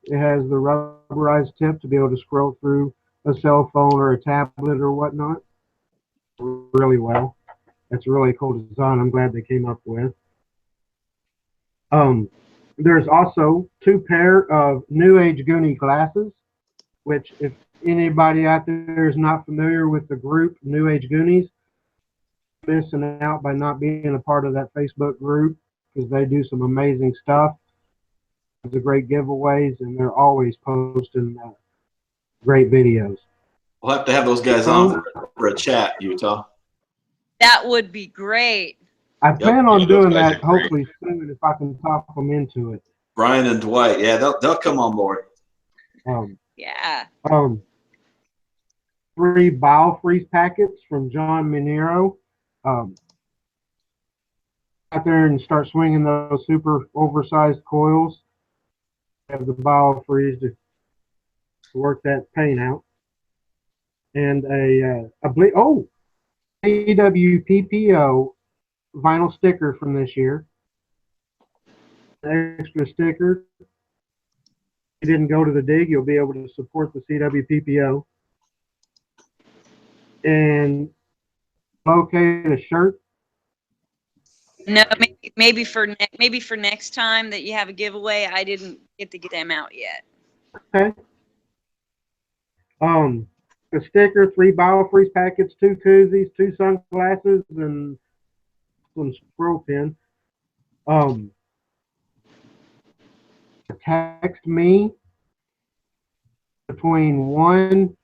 it has the rubberized tip to be able to scroll through a cell phone or a tablet or whatnot really well. That's a really cool design. I'm glad they came up with. There's also 2 pair of New Age Goonie glasses, which if anybody out there is not familiar with the group New Age Goonies, missing out by not being a part of that Facebook group because they do some amazing stuff. The great giveaways, and they're always posting great videos. We'll have to have those guys on for a chat, Utah. That would be great. I plan on those doing guys that are great. hopefully soon if I can talk them into it. Brian and Dwight, yeah, they'll come on board. Yeah. 3 biofreeze packets from John Minero. Out there and start swinging those super oversized coils. Have the biofreeze to work that paint out. And AWPPO vinyl sticker from this year. Extra sticker. If you didn't go to the dig, you'll be able to support the CWPPO. And locate a shirt. No, maybe for next time that you have a giveaway. I didn't get to get them out yet. Okay. A sticker, 3 biofreeze packets, 2 koozies, 2 sunglasses, and some scroll pin. Text me between 1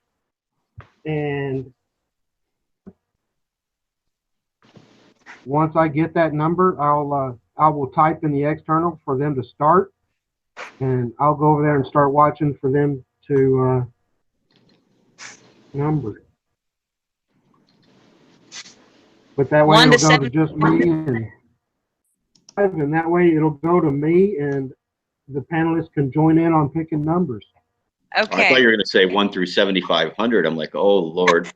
and once I get that number, I will type in the external for them to start, and I'll go over there and start watching for them to number. But that way it'll go to just me, and that way it'll go to me, and the panelists can join in on picking numbers. Okay. I thought you were going to say 1 through 7,500. I'm like, oh Lord.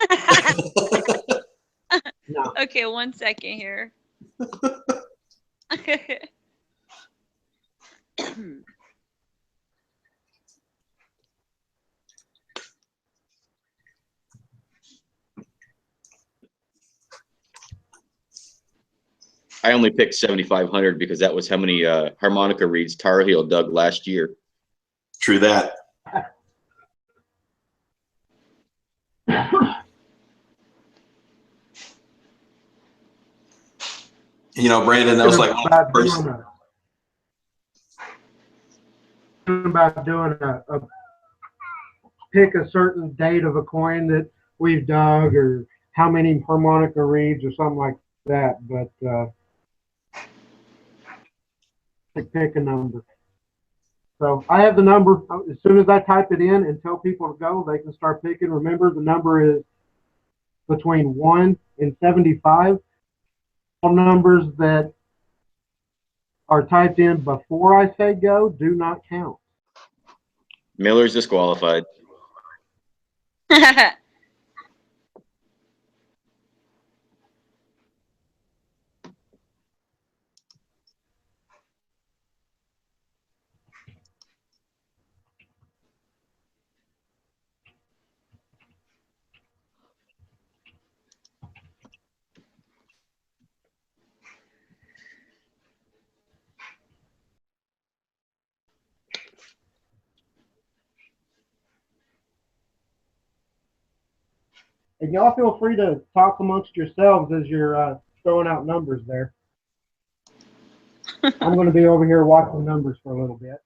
No. Okay, 1 second here. I only picked 7,500 because that was how many harmonica reeds Tar Heel dug last year. True that. You know, Brandon, that was like one of the first. About doing a pick a certain date of a coin that we've dug, or how many harmonica reeds, or something like that. But pick a number. So I have the number. As soon as I type it in and tell people to go, they can start picking. Remember, the number is between 1 and 75. All numbers that are typed in before I say go do not count. Miller's disqualified. And y'all feel free to talk amongst yourselves as you're throwing out numbers there. I'm going to be over here watching numbers for a little bit.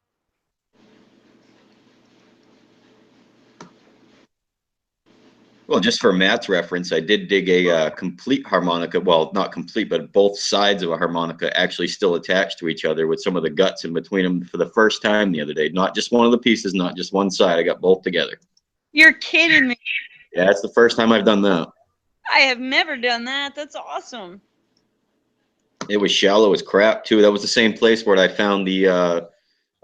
Well, just for Matt's reference, I did dig a complete harmonica. Well, not complete, but both sides of a harmonica actually still attached to each other with some of the guts in between them for the first time the other day. Not just one of the pieces, not just one side. I got both together. You're kidding me. Yeah, that's the first time I've done that. I have never done that. That's awesome. It was shallow as crap, too. That was the same place where I found the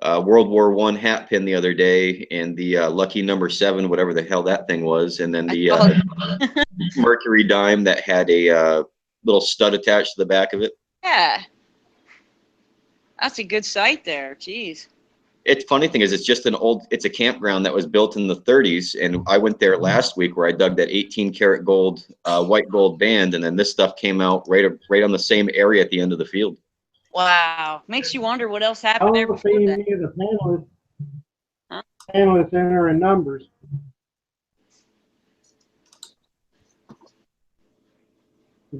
World War I hat pin the other day, and the lucky number 7, whatever the hell that thing was, and then the Mercury dime that had a little stud attached to the back of it. Yeah. That's a good site there. Jeez. It's funny thing is, it's a campground that was built in the 30s, and I went there last week where I dug that 18 karat gold, white gold band, and then this stuff came out right on the same area at the end of the field. Wow. Makes you wonder what else happened I there don't before see that. any of the panelists. Huh? Panelists entering numbers.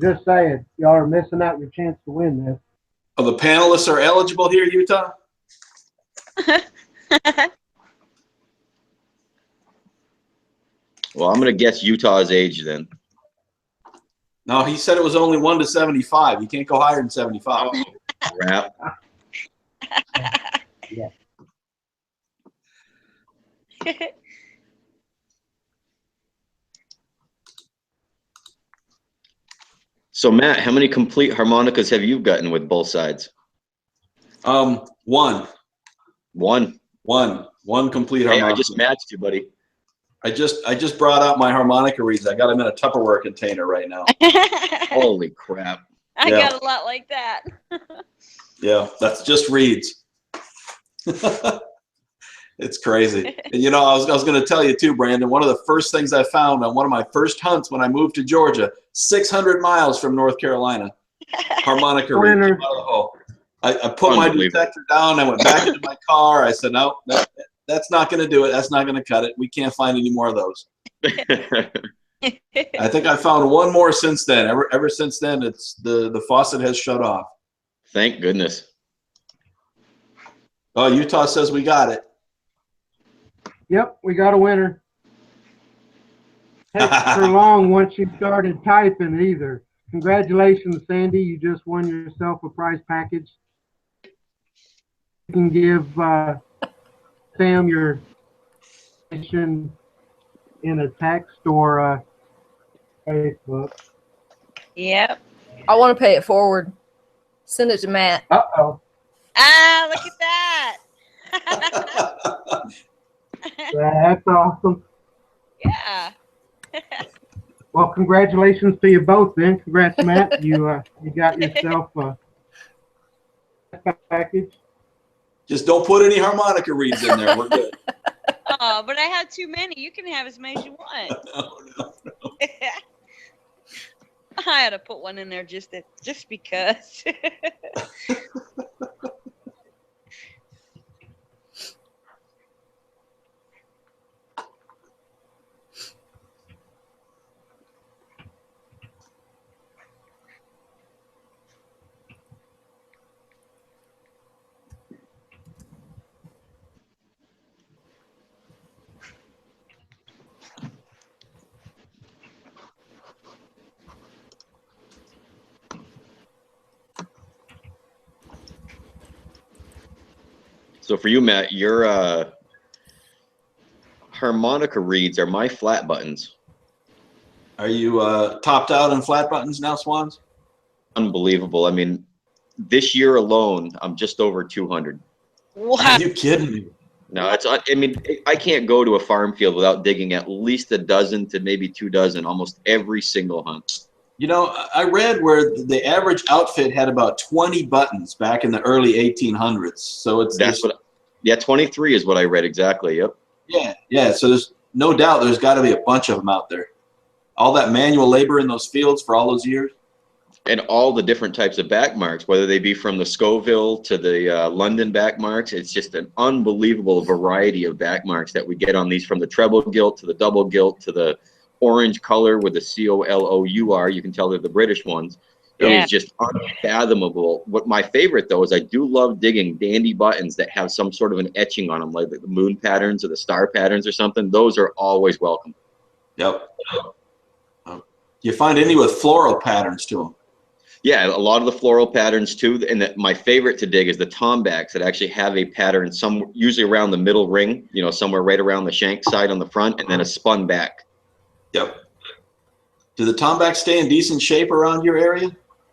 Just saying, y'all are missing out your chance to win this. Oh, the panelists are eligible here, Utah? Well, I'm going to guess Utah's age then. No, he said it was only 1 to 75. You can't go higher than 75. Oh, crap. Yeah. So, Matt, how many complete harmonicas have you gotten with both sides? One complete Hey, harmonica. I just matched you, buddy. I just brought out my harmonica reeds. I got them in a Tupperware container right now. Holy crap. I Yeah. got a lot like that. Yeah, that's just reeds. It's crazy. And you know, I was going to tell you too, Brandon, one of the first things I found on one of my first hunts when I moved to Georgia, 600 miles from North Carolina, harmonica reed came out of the hole. I put my detector down. I went back into my car. I said, no, that's not going to do it. That's not going to cut it. We can't find any more of those. I think I found one more since then. Ever since then, it's the faucet has shut off. Thank goodness. Oh, Utah says we got it. Yep, we got a winner. Takes for long once you started typing either. Congratulations, Sandy. You just won yourself a prize package. You can give Sam your information in a text or Facebook. Yep. I want to pay it forward. Send it to Matt. Uh-oh. Ah, look at that. That's awesome. Yeah. Well, congratulations to you both then. Congrats, Matt. You got yourself a package. Just don't put any harmonica reeds in there. We're good. Oh, but I had too many. You can have as many as you want. No. I had to put one in there just because. So for you, Matt, your harmonica reeds are my flat buttons. Are you topped out on flat buttons now, Swans? Unbelievable. I mean, this year alone, I'm just over 200. Wow. Are you kidding me? No, I mean, I can't go to a farm field without digging at least a dozen to maybe 24 almost every single hunt. You know, I read where the average outfit had about 20 buttons back in the early 1800s. So That's what, yeah, 23 is what I read exactly. Yep. Yeah. So there's no doubt there's got to be a bunch of them out there. All that manual labor in those fields for all those years. And all the different types of back marks, whether they be from the Scoville to the London back marks, it's just an unbelievable variety of back marks that we get on these, from the treble gilt to the double gilt to the orange color with the COLOUR. You can tell they're the British ones. It Yeah. is just unfathomable. What my favorite though is I do love digging dandy buttons that have some sort of an etching on them, like the moon patterns or the star patterns or something. Those are always welcome. Yep. You find any with floral patterns to them? Yeah, a lot of the floral patterns too. And my favorite to dig is the tombacks that actually have a pattern, some usually around the middle ring, you know, somewhere right around the shank side on the front, and then a spun back. Yep. Do the tombacks stay in decent shape around your area?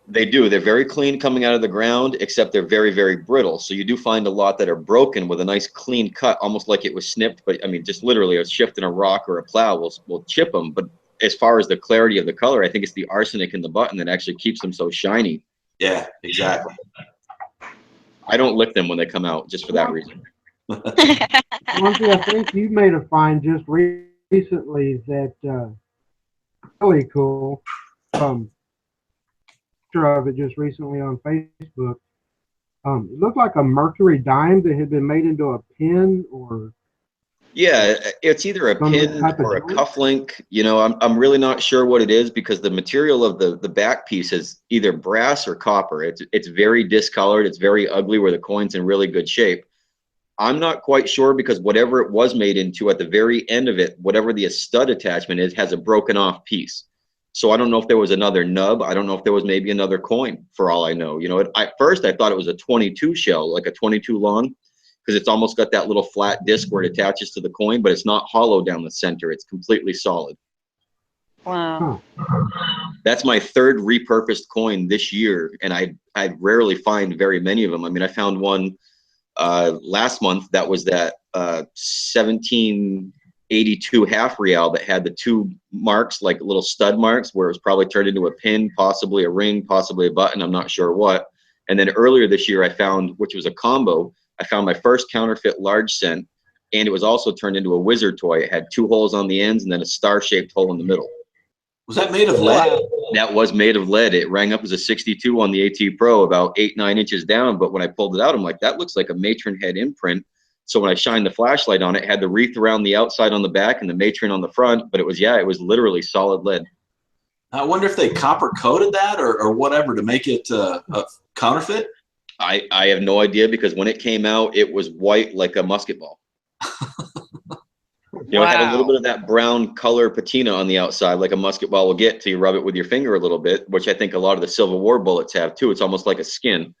They do. They're very clean coming out of the ground, except they're very, very brittle. So you do find a lot that are broken with a nice clean cut, almost like it was snipped. But I mean, just literally a shift in a rock or a plow will chip them. But as far as the clarity of the color, I think it's the arsenic in the button that actually keeps them so shiny. Yeah, exactly. I don't lick them when they come out, just for that reason. Swansea, I think you made a find just recently that really cool. Picture of it just recently on Facebook. It looked like a mercury dime that had been made into a pin or. Yeah, it's either a Some pin type of or a joint? cufflink. You know, I'm really not sure what it is, because the material of the back piece is either brass or copper. It's very discolored. It's very ugly where the coin's in really good shape. I'm not quite sure, because whatever it was made into, at the very end of it, whatever the stud attachment is, has a broken off piece. So I don't know if there was another nub. I don't know if there was maybe another coin, for all I know. You know, at first I thought it was a 22 shell, like a 22 long, because it's almost got that little flat disc where it attaches to the coin, but it's not hollow down the center. It's completely solid. Wow. That's my third repurposed coin this year, and I rarely find very many of them. I mean, I found one last month that was that 1782 half real that had the two marks, like little stud marks, where it was probably turned into a pin, possibly a ring, possibly a button. I'm not sure what. And then earlier this year, I found, which was a combo, I found my first counterfeit large cent, and it was also turned into a wizard toy. It had two holes on the ends and then a star-shaped hole in the middle. Was that made of lead? That was made of lead. It rang up as a 62 on the AT Pro, about 8-9 inches down. But when I pulled it out, I'm like, that looks like a matron head imprint. So when I shined the flashlight on it, it had the wreath around the outside on the back and the matron on the front. But it was literally solid lead. I wonder if they copper coated that or whatever to make it a counterfeit. I have no idea, because when it came out, it was white like a musket ball. You know, it had a little bit of that brown color patina on the outside, like a musket ball will get till you rub it with your finger a little bit, which I think a lot of the Civil War bullets have too. It's almost like a skin.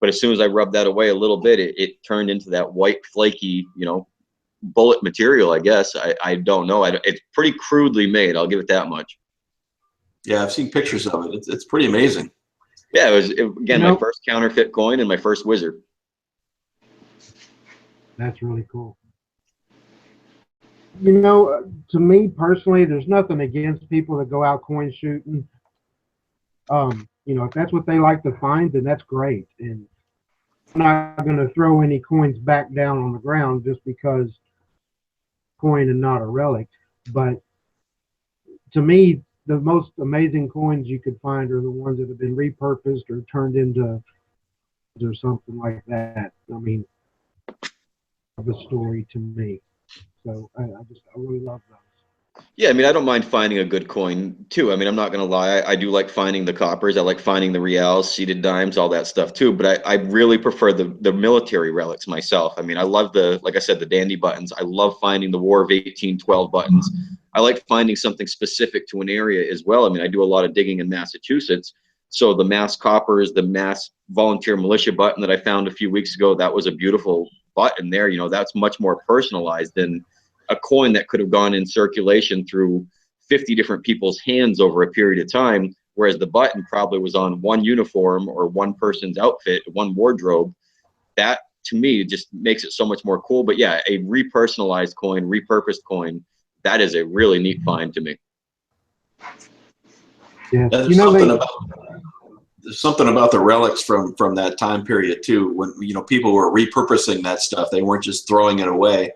But as soon as I rubbed that away a little bit, it turned into that white, flaky, you know, bullet material, I guess. I don't know. It's pretty crudely made. I'll give it that much. Yeah, I've seen pictures of it. It's pretty amazing. Yeah, again, my first counterfeit coin and my first wizard. That's really cool. You know, to me personally, there's nothing against people that go out coin shooting. You know, if that's what they like to find, then that's great. And I'm not going to throw any coins back down on the ground just because coin and not a relic. But to me, the most amazing coins you could find are the ones that have been repurposed or turned into or something like that. I mean, of a story to me. So I really love those. Yeah, I mean, I don't mind finding a good coin too. I mean, I'm not going to lie. I do like finding the coppers. I like finding the reals, seeded dimes, all that stuff too. But I really prefer the military relics myself. I mean, I love like I said, the dandy buttons. I love finding the War of 1812 buttons. I like finding something specific to an area as well. I mean, I do a lot of digging in Massachusetts. So the mass coppers, the mass volunteer militia button that I found a few weeks ago, that was a beautiful button there. You know, that's much more personalized than a coin that could have gone in circulation through 50 different people's hands over a period of time, whereas the button probably was on one uniform or one person's outfit, one wardrobe. That to me just makes it so much more cool. But yeah, a repersonalized coin, repurposed coin, that is a really neat find to me. Yeah, There's you know there's something about the relics from that time period too, when people were repurposing that stuff. They weren't just throwing it away.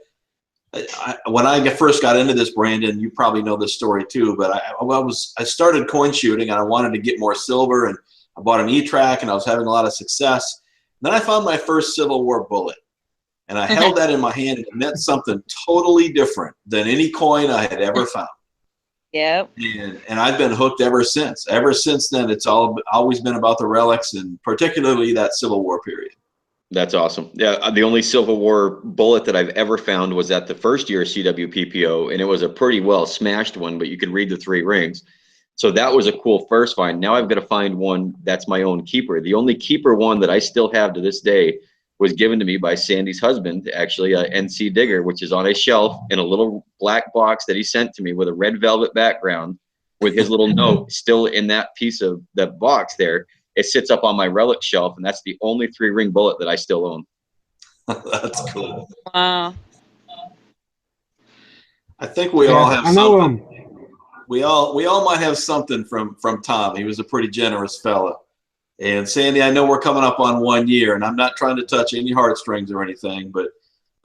When I first got into this, Brandon, you probably know this story too, but I started coin shooting and I wanted to get more silver, and I bought an E-Track and I was having a lot of success. Then I found my first Civil War bullet, and I held that in my hand, and it meant something totally different than any coin I had ever found. Yep. And I've been hooked ever since. Ever since then, it's always been about the relics, and particularly that Civil War period. That's awesome. Yeah, the only Civil War bullet that I've ever found was at the first year CWPPO, and it was a pretty well smashed one, but you could read the 3 rings. So that was a cool first find. Now I've got to find one that's my own keeper. The only keeper one that I still have to this day was given to me by Sandy's husband, actually, NC Digger, which is on a shelf in a little black box that he sent to me with a red velvet background with his little note still in that piece of that box there. It sits up on my relic shelf, and that's the only 3-ring bullet that I still own. That's cool. Wow. I think we all have something. him. We all might have something from Tom. He was a pretty generous fella. And Sandy, I know we're coming up on 1 year, and I'm not trying to touch any heartstrings or anything, but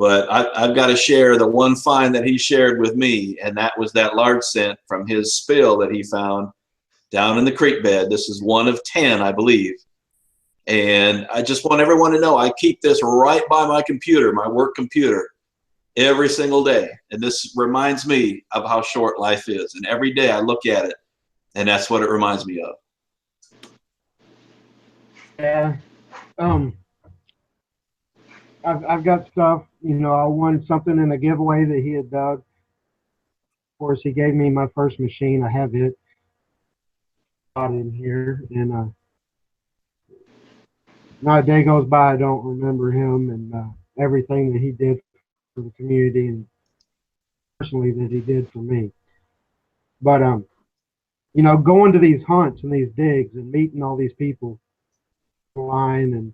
I've got to share the one find that he shared with me, and that was that large cent from his spill that he found down in the creek bed. This is one of 10, I believe. And I just want everyone to know I keep this right by my computer, my work computer, every single day. And this reminds me of how short life is. And every day I look at it, and that's what it reminds me of. Yeah. I've got stuff, I won something in a giveaway that he had dug. Of course, he gave me my first machine. I have it in here, and not a day goes by I don't remember him and everything that he did for the community and personally that he did for me. But going to these hunts and these digs and meeting all these people online, and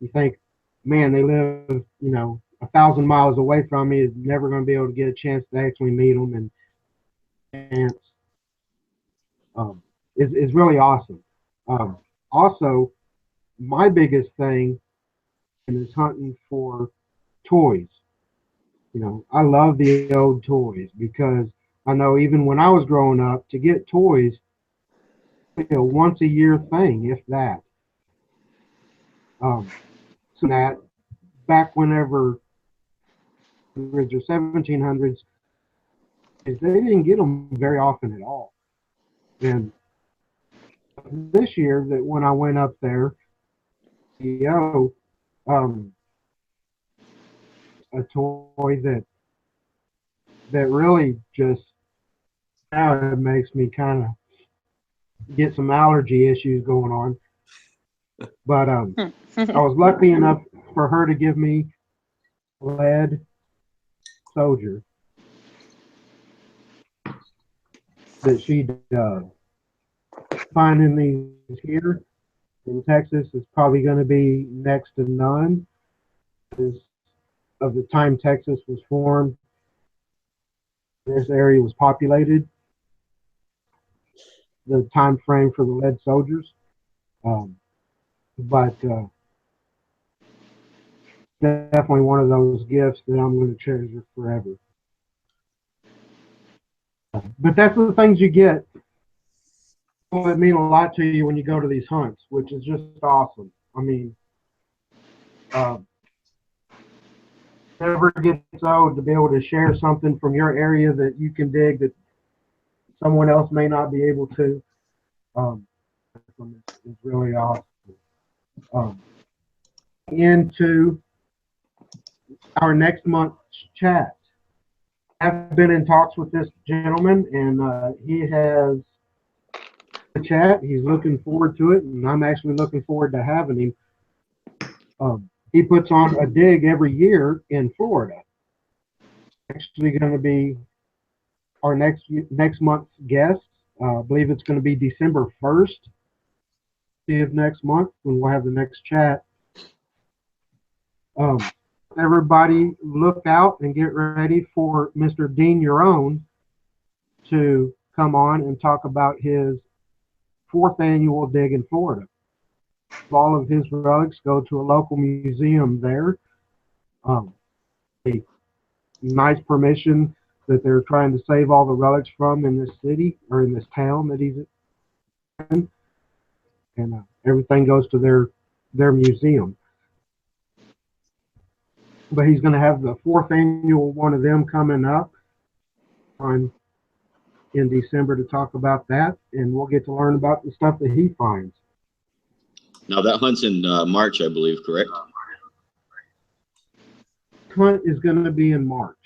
you think, man, they live 1,000 miles away from me, is never going to be able to get a chance to actually meet them, and is really awesome. Also, my biggest thing is hunting for toys. I love the old toys because I know even when I was growing up, to get toys, once a year thing, if that. So that back whenever the 1700s, they didn't get them very often at all. And this year, that when I went up there, a toy that really just now it makes me kind of get some allergy issues going on. But I was lucky enough for her to give me lead soldier that she dug. Finding these here in Texas is probably going to be next to none because of the time Texas was formed. This area was populated. The time frame for the lead soldiers, but definitely one of those gifts that I'm going to treasure forever. But that's the things you get that mean a lot to you when you go to these hunts, which is just awesome. I mean, never gets old to be able to share something from your area that you can dig that someone else may not be able to. It's really awesome. Into our next month's chat. I've been in talks with this gentleman, and he has a chat. He's looking forward to it, and I'm actually looking forward to having him. He puts on a dig every year in Florida. Actually going to be our next month's guest. I believe it's going to be December 1st of next month when we'll have the next chat. Everybody look out and get ready for Mr. Dean Your to come on and talk about his 4th annual dig in Florida. All of his relics go to a local museum there. A nice permission that they're trying to save all the relics from in this city or in this town that he's in. And everything goes to their museum. But he's going to have the 4th annual one of them coming up in December to talk about that, and we'll get to learn about the stuff that he finds. Now that hunt's in March, I believe, correct? Hunt is going to be in March.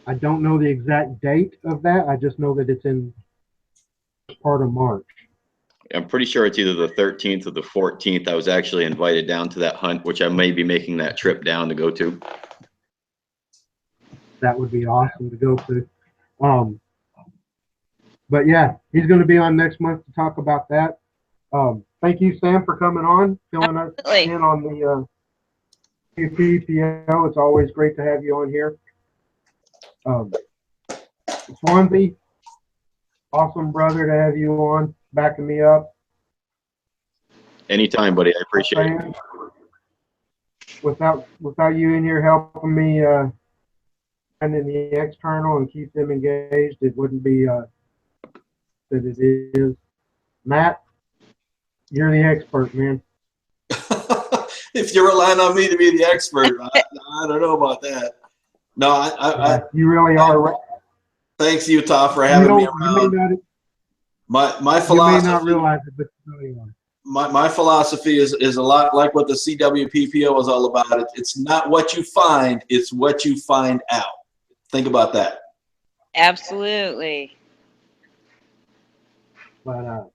I don't know the exact date of that. I just know that it's in part of March. I'm pretty sure it's either the 13th or the 14th. I was actually invited down to that hunt, which I may be making that trip down to go to. That would be awesome to go to. But yeah, he's going to be on next month to talk about that. Thank you, Sam, for coming on, filling us in on the PPO. It's always great to have you on here. Swansea, awesome brother to have you on, backing me up. Anytime, buddy. I appreciate it. Without you in here helping me and in the external and keep them engaged, it wouldn't be that it is. Matt, you're the expert, man. If you're relying on me to be the expert, I don't know about that. No, you really are. Thanks, Utah, for having me around. My philosophy. You may not realize it, but you really are. My philosophy is a lot like what the CWPPO is all about. It's not what you find, it's what you find out. Think about that. Absolutely. But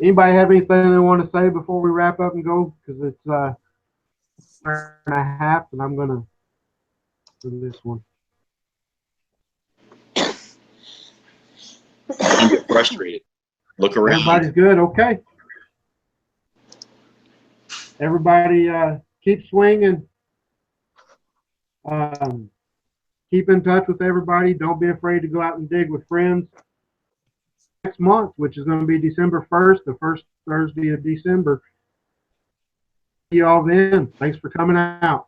anybody have anything they want to say before we wrap up and go? Because it's 1.5, and I'm gonna do this one. Don't get frustrated. Look around. Everybody's good. Okay. Everybody keep swinging. Keep in touch with everybody. Don't be afraid to go out and dig with friends. Next month, which is going to be December 1st, the first Thursday of December. See y'all then. Thanks for coming out.